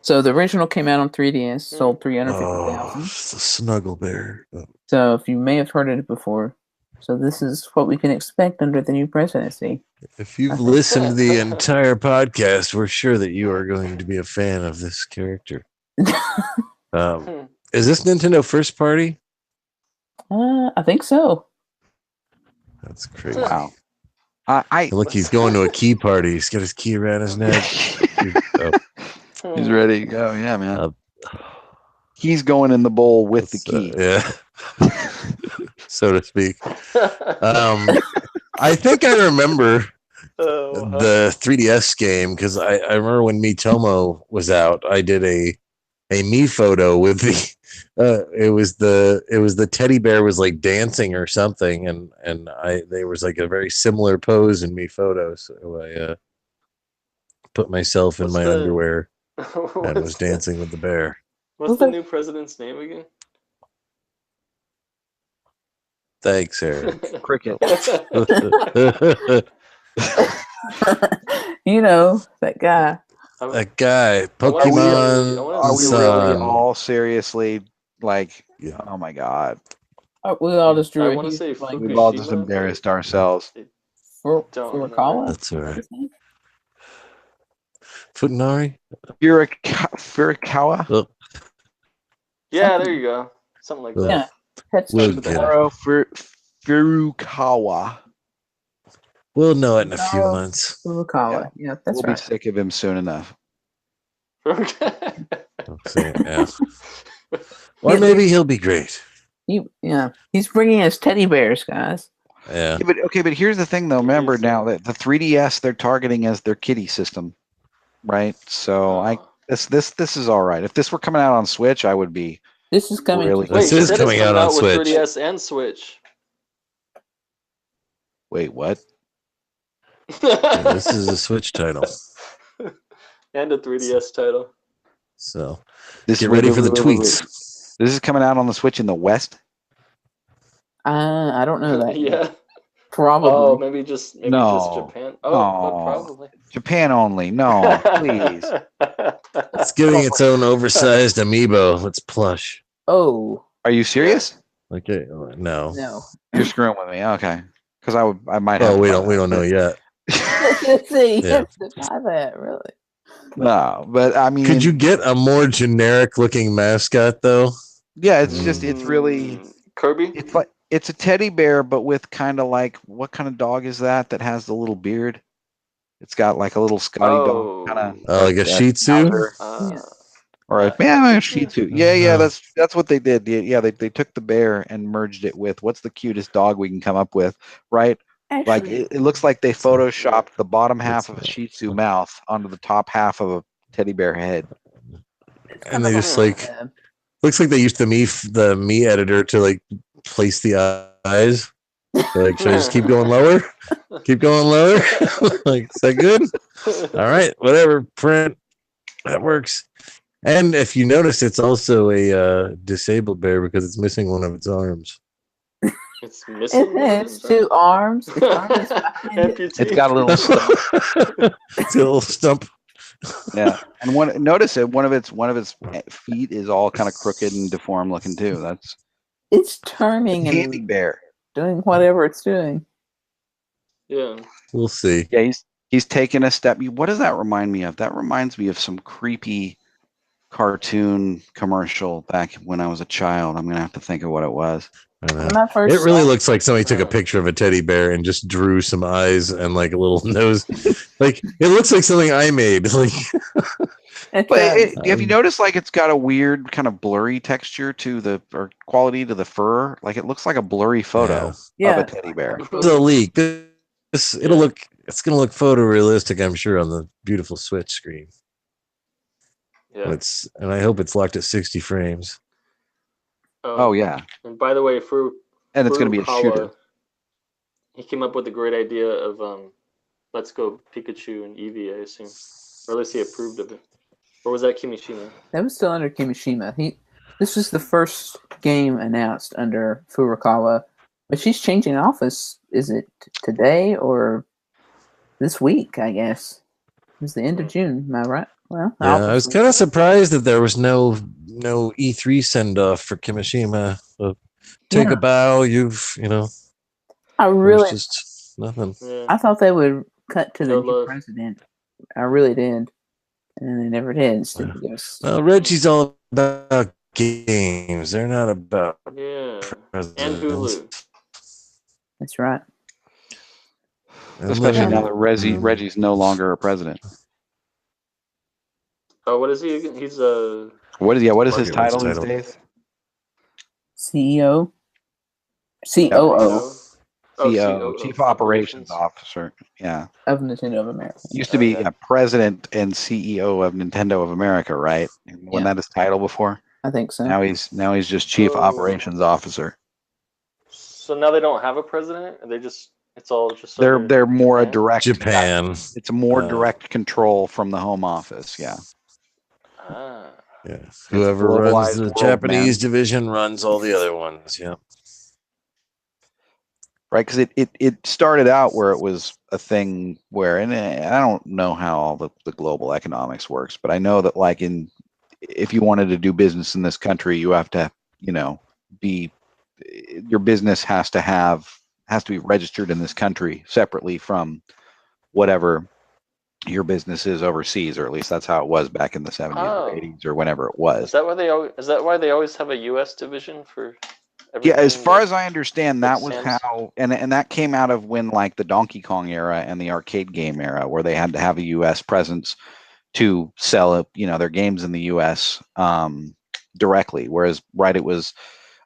So the original came out on 3DS, sold 350,000. The Snuggle Bear. So if you may have heard of it before, so this is what we can expect under the new presidency. If you've listened to the entire podcast, we're sure that you are going to be a fan of this character. Is this Nintendo first party? I think so. That's crazy. Wow. Look, he's going to a key party. He's got his key around his neck. He's ready to go. Yeah, man. He's going in the bowl with the key. So to speak. I think I remember the 3DS game because I remember when Tomo was out. I did a me photo with the. It was the teddy bear was like dancing or something, and there was like a very similar pose in me photo. So I put myself in my underwear and was dancing with the bear. What's the new president's name again? Thanks, Eric. Cricket. You know, that guy. That guy. Pokemon. Are we really all seriously like, oh my God. We all just drew we've all just embarrassed ourselves. Furukawa? That's all right. Futanari? Furukawa? Oh. Yeah, there you go. Something like that. Yeah. Furukawa. We'll know it in a few months. Furukawa. Yeah, that's We'll be right. sick of him soon enough. I'll say it, yeah. Or maybe he'll be great. He's bringing us teddy bears, guys. Yeah. Yeah, but here's the thing, though. Remember now that the 3DS they're targeting as their kiddie system, right? So this is all right. If this were coming out on Switch, I would be. This is coming. Really? Wait, This you is said coming it's out on with Switch. 3DS and Switch. Wait, what? Yeah, this is a Switch title. And a 3DS title. So This get ready for the tweets. This is coming out on the Switch in the West. I don't know that. Yeah. Yet. Probably. Oh, maybe just No. Japan. No. Oh, probably. Japan only. No, please. It's getting its own oversized amiibo. It's plush. Oh. Are you serious? Okay, no. No. You're screwing with me. Okay, because I might. Oh, have we don't know yet. See, Yeah. to buy that really. No, but I mean, Could you get a more generic looking mascot though? Yeah, it's just it's really Kirby. It's like it's a teddy bear, but with kind of like what kind of dog is that has the little beard? It's got like a little Scotty dog kind of. Like a Shih Tzu. Or a Shih Tzu. Yeah, that's what they did. Yeah, they took the bear and merged it with what's the cutest dog we can come up with, right? Actually, like it looks like they photoshopped the bottom half of a Shih Tzu mouth onto the top half of a teddy bear head. And they just like looks like they used the me editor to like place the eyes. They're like, should I just keep going lower? Keep going lower? Like, is that good? All right, whatever. Print. That works. And if you notice, it's also a disabled bear because it's missing one of its arms. It's missing. It's 2 arms. It's got a little stump. It's a little stump. Yeah, and one of its feet is all kind of crooked and deformed looking too. It's turning and handy bear doing whatever it's doing. Yeah, we'll see. Yeah, he's taken a step. What does that remind me of? That reminds me of some creepy cartoon commercial back when I was a child. I'm gonna have to think of what it was. It really looks like somebody took a picture of a teddy bear and just drew some eyes and like a little nose. Like it looks like something I made. Like, but have you noticed like it's got a weird kind of blurry texture to or quality to the fur? Like it looks like a blurry photo of a teddy bear. It's a leak. It's gonna look photorealistic, I'm sure, on the beautiful Switch screen. Yeah. And I hope it's locked at 60 frames. Oh yeah. And by the way, it's going to be a shooter. He came up with a great idea of Let's Go Pikachu and Eevee, I assume, or at least he approved of it. Or was that Kimishima? That was still under Kimishima. This was the first game announced under Furukawa, but she's changing office. Is it today or this week? I guess it was the end of June. Am I right? Well, yeah, I was kind of surprised that there was no E3 send off for Kimishima. Take a bow. I really just nothing. Yeah. I thought they would cut to the new president. I really did, and they never did. Well, Reggie's all about games. They're not about presidents. And Hulu. That's right. Especially now that Reggie's no longer a president. Oh, what is he again? He's a... What is his title these days? CEO? COO. CEO, Chief Operations Officer. Yeah. Of Nintendo of America. Used to be President and CEO of Nintendo of America, right? Wasn't that his title before? I think so. Now he's just Chief Operations Officer. So now they don't have a president? It's all just... They're more a direct... Japan. It's a more direct control from the home office, yeah. Yeah. Whoever runs the Japanese division runs all the other ones. Yeah. Right, because it started out where it was a thing where, and I don't know how all the global economics works, but I know that like if you wanted to do business in this country, you have to, your business has to be registered in this country separately from whatever your business is overseas, or at least that's how it was back in the 70s or 80s or whenever it was. Is that why they always have a U.S. division for Yeah, as far that as I understand, like that was Sam's. how, and that came out of when like the Donkey Kong era and the arcade game era, where they had to have a U.S. presence to sell, their games in the U.S. Directly. Whereas, right, it was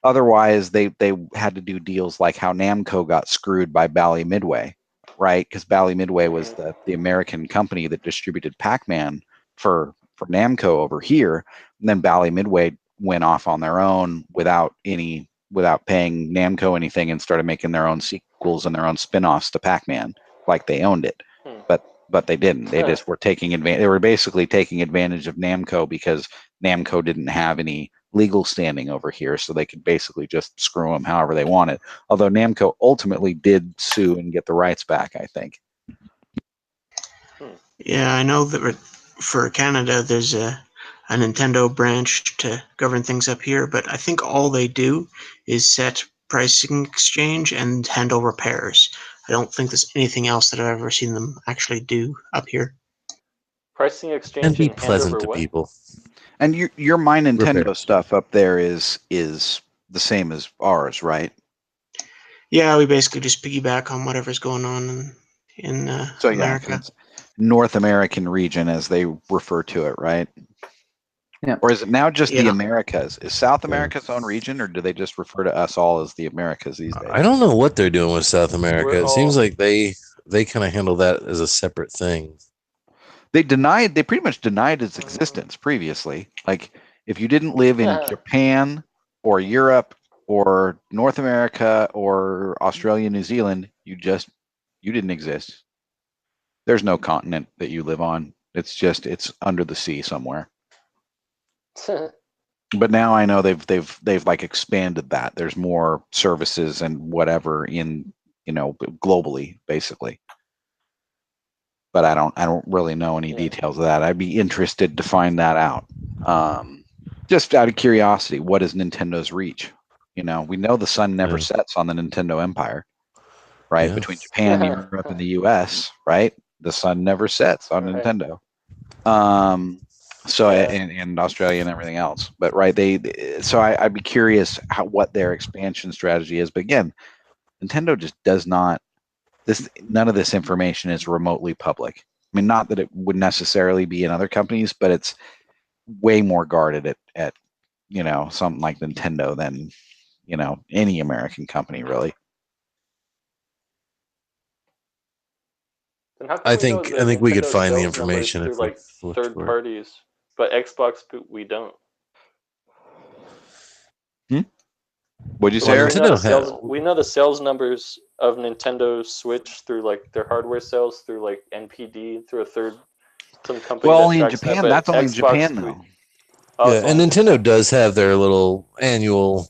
otherwise they had to do deals like how Namco got screwed by Bally Midway, right? Because Bally Midway was the American company that distributed Pac-Man for Namco over here, and then Bally Midway went off on their own without paying Namco anything and started making their own sequels and their own spin-offs to Pac-Man, like they owned it. But they didn't. They just were taking advantage. They were basically taking advantage of Namco because Namco didn't have any legal standing over here, so they could basically just screw them however they wanted. Although Namco ultimately did sue and get the rights back, I think. Yeah, I know that for Canada, there's a Nintendo branch to govern things up here, but I think all they do is set pricing exchange and handle repairs. I don't think there's anything else that I've ever seen them actually do up here. Pricing And exchange be and hand pleasant over to what? people. And your My Nintendo Repair. stuff up there is the same as ours, right? Yeah, we basically just piggyback on whatever's going on in So America. it's North American region, as they refer to it, right? Yeah. Or is it now just the Yeah. Americas? Is South America's own region, or do they just refer to us all as the Americas these days? I don't know what they're doing with South America. We're It seems all- like they kind of handle that as a separate thing. They pretty much denied its existence previously. Like, if you didn't live in Japan or Europe or North America or Australia, New Zealand, you didn't exist. There's no continent that you live on. It's under the sea somewhere. But now I know they've like expanded that. There's more services and whatever in, globally, basically. But I don't really know any details of that. I'd be interested to find that out. Just out of curiosity, what is Nintendo's reach? We know the sun never sets on the Nintendo empire, right? Yeah. Between Japan, Europe, and the US, right? The sun never sets on Right. Nintendo. And Australia and everything else. But right, I'd be curious what their expansion strategy is. But again, Nintendo just does not. None of this information is remotely public. I mean, not that it would necessarily be in other companies, but it's way more guarded at something like Nintendo than any American company, really. Then how come I we know think the we could Nintendo find the sales numbers information through if we like looked third for it. parties, but Xbox we don't? What'd you say, Well, Eric? Nintendo We know the sales numbers of Nintendo Switch through like their hardware sales through like NPD through some company Well, that only in tracks that. Japan. But That's only in Xbox Japan, though. Oh, yeah, it's and only in Nintendo Japan. does have their little annual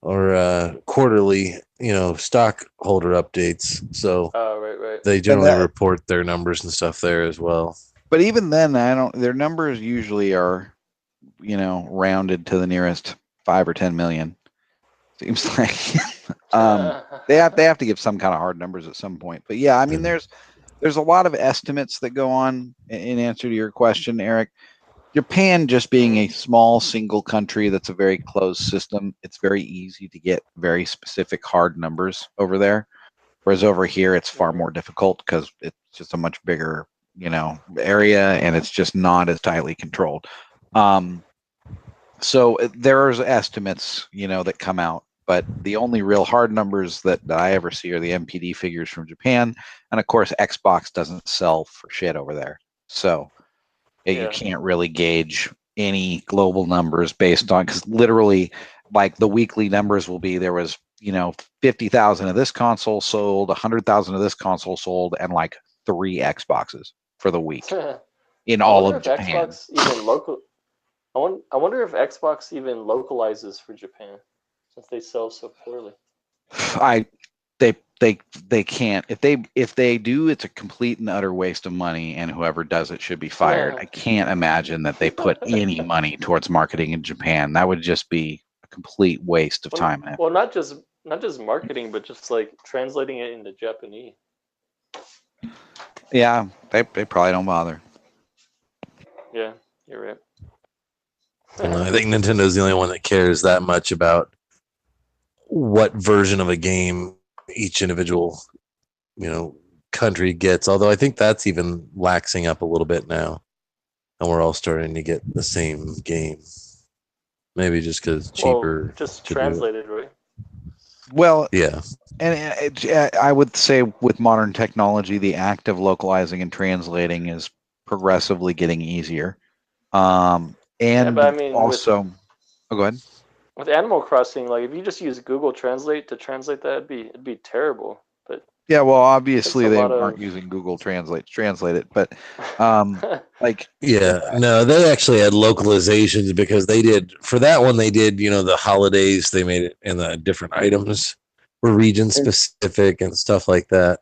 or quarterly, stockholder updates. So right. they generally report their numbers and stuff there as well. But even then, their numbers usually are, rounded to the nearest 5 or 10 million. Seems like they have to give some kind of hard numbers at some point. But yeah, I mean, there's a lot of estimates that go on in answer to your question, Eric. Japan just being a small single country that's a very closed system, it's very easy to get very specific hard numbers over there. Whereas over here, it's far more difficult because it's just a much bigger, area, and it's just not as tightly controlled. So there's estimates, that come out, but the only real hard numbers that I ever see are the MPD figures from Japan, and of course, Xbox doesn't sell for shit over there, so you can't really gauge any global numbers based on, because literally, like, the weekly numbers will be there was 50,000 of this console sold, 100,000 of this console sold, and like 3 Xboxes for the week in all of Japan. Xbox even local. I wonder if Xbox even localizes for Japan, since they sell so poorly. They can't. If they do, it's a complete and utter waste of money, and whoever does it should be fired. I can't imagine that they put any money towards marketing in Japan. That would just be a complete waste of time and effort. Well, not just marketing, but just like translating it into Japanese. Yeah, they probably don't bother. Yeah, you're right. I think Nintendo's the only one that cares that much about what version of a game each individual, country gets. Although I think that's even laxing up a little bit now, and we're all starting to get the same game. Maybe just because it's cheaper. Just to translated, right? Well, yeah. And I would say with modern technology, the act of localizing and translating is progressively getting easier. And but I mean, also, go ahead. With Animal Crossing, like if you just use Google Translate to translate that, it'd be terrible. But yeah, well, obviously they aren't using Google Translate to translate it, but no, they actually had localizations because they did for that one. They did the holidays. They made it and the different items were region specific and stuff like that.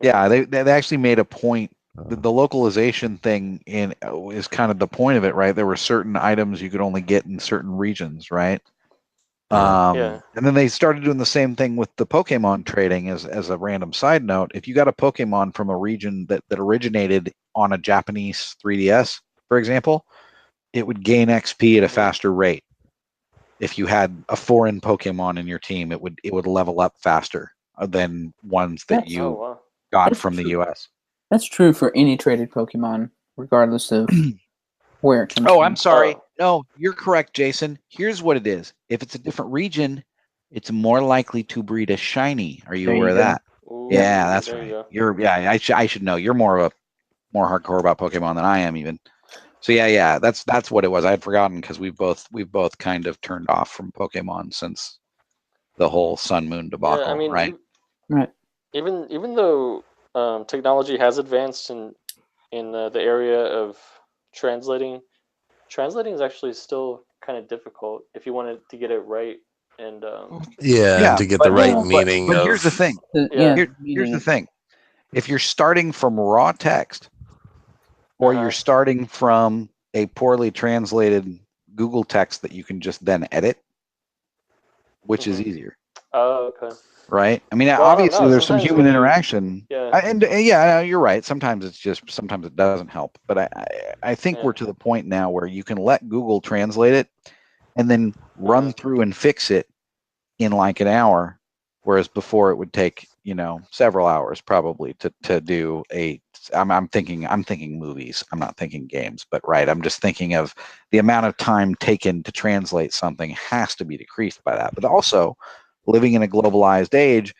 Yeah, they actually made a point. The localization thing is kind of the point of it, right? There were certain items you could only get in certain regions, right? And then they started doing the same thing with the Pokemon trading. As a random side note, if you got a Pokemon from a region that originated on a Japanese 3DS, for example, it would gain XP at a faster rate. If you had a foreign Pokemon in your team, it would level up faster than ones that you got from the US. That's true for any traded Pokemon, regardless of where it comes from. Oh, I'm sorry. No, you're correct, Jason. Here's what it is. If it's a different region, it's more likely to breed a shiny. Are you aware of that? Ooh, yeah, that's right. I should know. You're more hardcore about Pokemon than I am even. So yeah, that's what it was. I had forgotten because we've both kind of turned off from Pokemon since the whole Sun Moon debacle, right? Right. Even though technology has advanced in the area of translating is actually still kind of difficult if you wanted to get it right and to get the right meaning. But here's the thing. Here's the thing. If you're starting from raw text, or you're starting from a poorly translated Google text that you can just then edit, which is easier. Oh, okay. Right? I mean, obviously there's some human interaction. You're right. Sometimes it doesn't help. But I think we're to the point now where you can let Google translate it and then run through and fix it in like an hour, whereas before it would take, several hours probably to do I'm thinking movies. I'm not thinking games, but right. I'm just thinking of the amount of time taken to translate something has to be decreased by that. But also, living in a globalized age,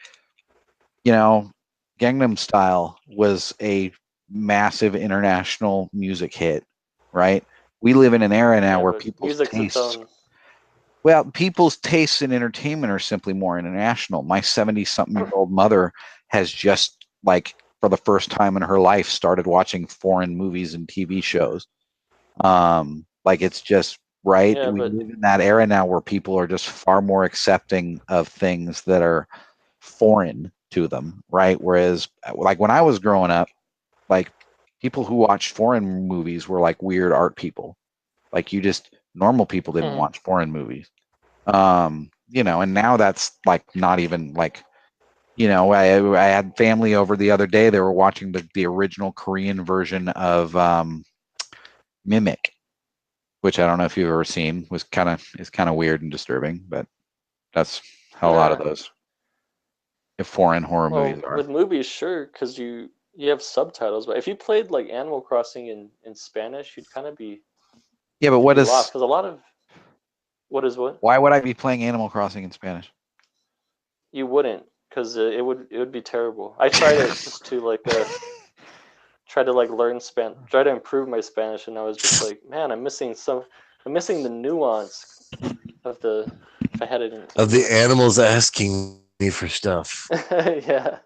Gangnam Style was a massive international music hit, right? We live in an era now where people's tastes in entertainment are simply more international. My 70-something-year-old mother has just, for the first time in her life, started watching foreign movies and TV shows. It's just right. We live in that era now where people are just far more accepting of things that are foreign to them, right? Whereas, when I was growing up, people who watched foreign movies were weird art people. Normal people didn't watch foreign movies. And now that's not even I had family over the other day. They were watching the original Korean version of Mimic, which I don't know if you've ever seen. Is kind of weird and disturbing, but that's how a lot of those foreign horror movies are. With movies, sure, because you have subtitles. But if you played Animal Crossing in Spanish, you'd kind of be but what is lost because a lot of what is what? Why would I be playing Animal Crossing in Spanish? You wouldn't, because it would be terrible. I tried it just to try to learn Spanish, try to improve my Spanish, and I was just man, I'm missing the nuance of the if I had it in of the animals asking me for stuff. Yeah.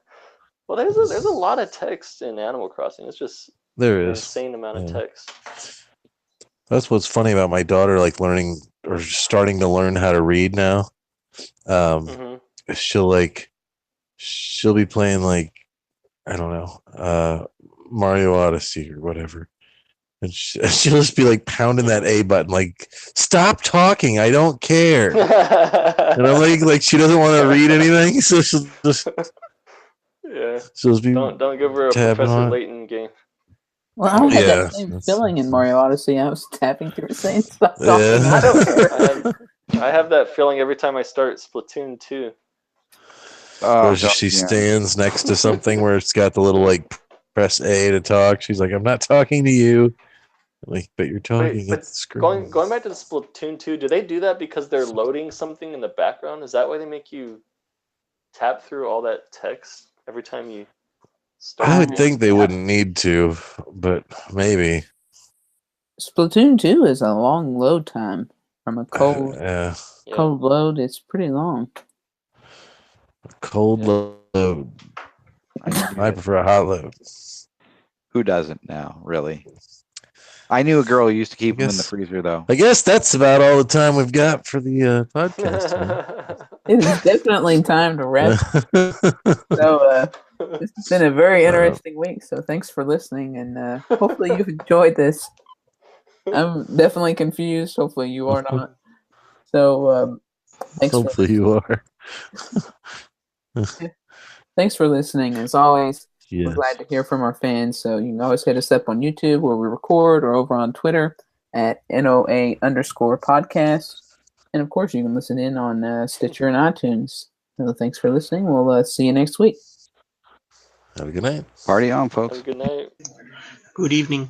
Well, there's a lot of text in Animal Crossing. It's just an insane amount of text. That's what's funny about my daughter, learning or starting to learn how to read now. She'll be playing I don't know, Mario Odyssey or whatever, and she'll just be pounding that A button, stop talking, I don't care. And I'm like she doesn't want to read anything, so she'll just she'll just be don't give her a Professor Layton game. Well, I had that same feeling in Mario Odyssey. I was tapping through saying stop talking. I don't care. I have that feeling every time I start Splatoon 2. Where she stands next to something where it's got the little like press A to talk. She's like, "I'm not talking to you." Like, but you're talking at the screen. Going back to the Splatoon 2, do they do that because they're loading something in the background? Is that why they make you tap through all that text every time you start? I would think they wouldn't need to, but maybe. Splatoon 2 is a long load time from a cold load. It's pretty long. Cold load. I prefer a hot load. Who doesn't now, really? I knew a girl who used to keep them in the freezer, though. I guess that's about all the time we've got for the podcast. It is definitely time to wrap. So this has been a very interesting week. So thanks for listening, and hopefully you've enjoyed this. I'm definitely confused. Hopefully you are not. So thanks. Hopefully you are. Thanks for listening. As always, we're glad to hear from our fans. So you can always hit us up on YouTube where we record, or over on Twitter at NOA_podcast. And of course, you can listen in on Stitcher and iTunes. So thanks for listening. We'll see you next week. Have a good night. Party on, folks. Have a good night. Good evening.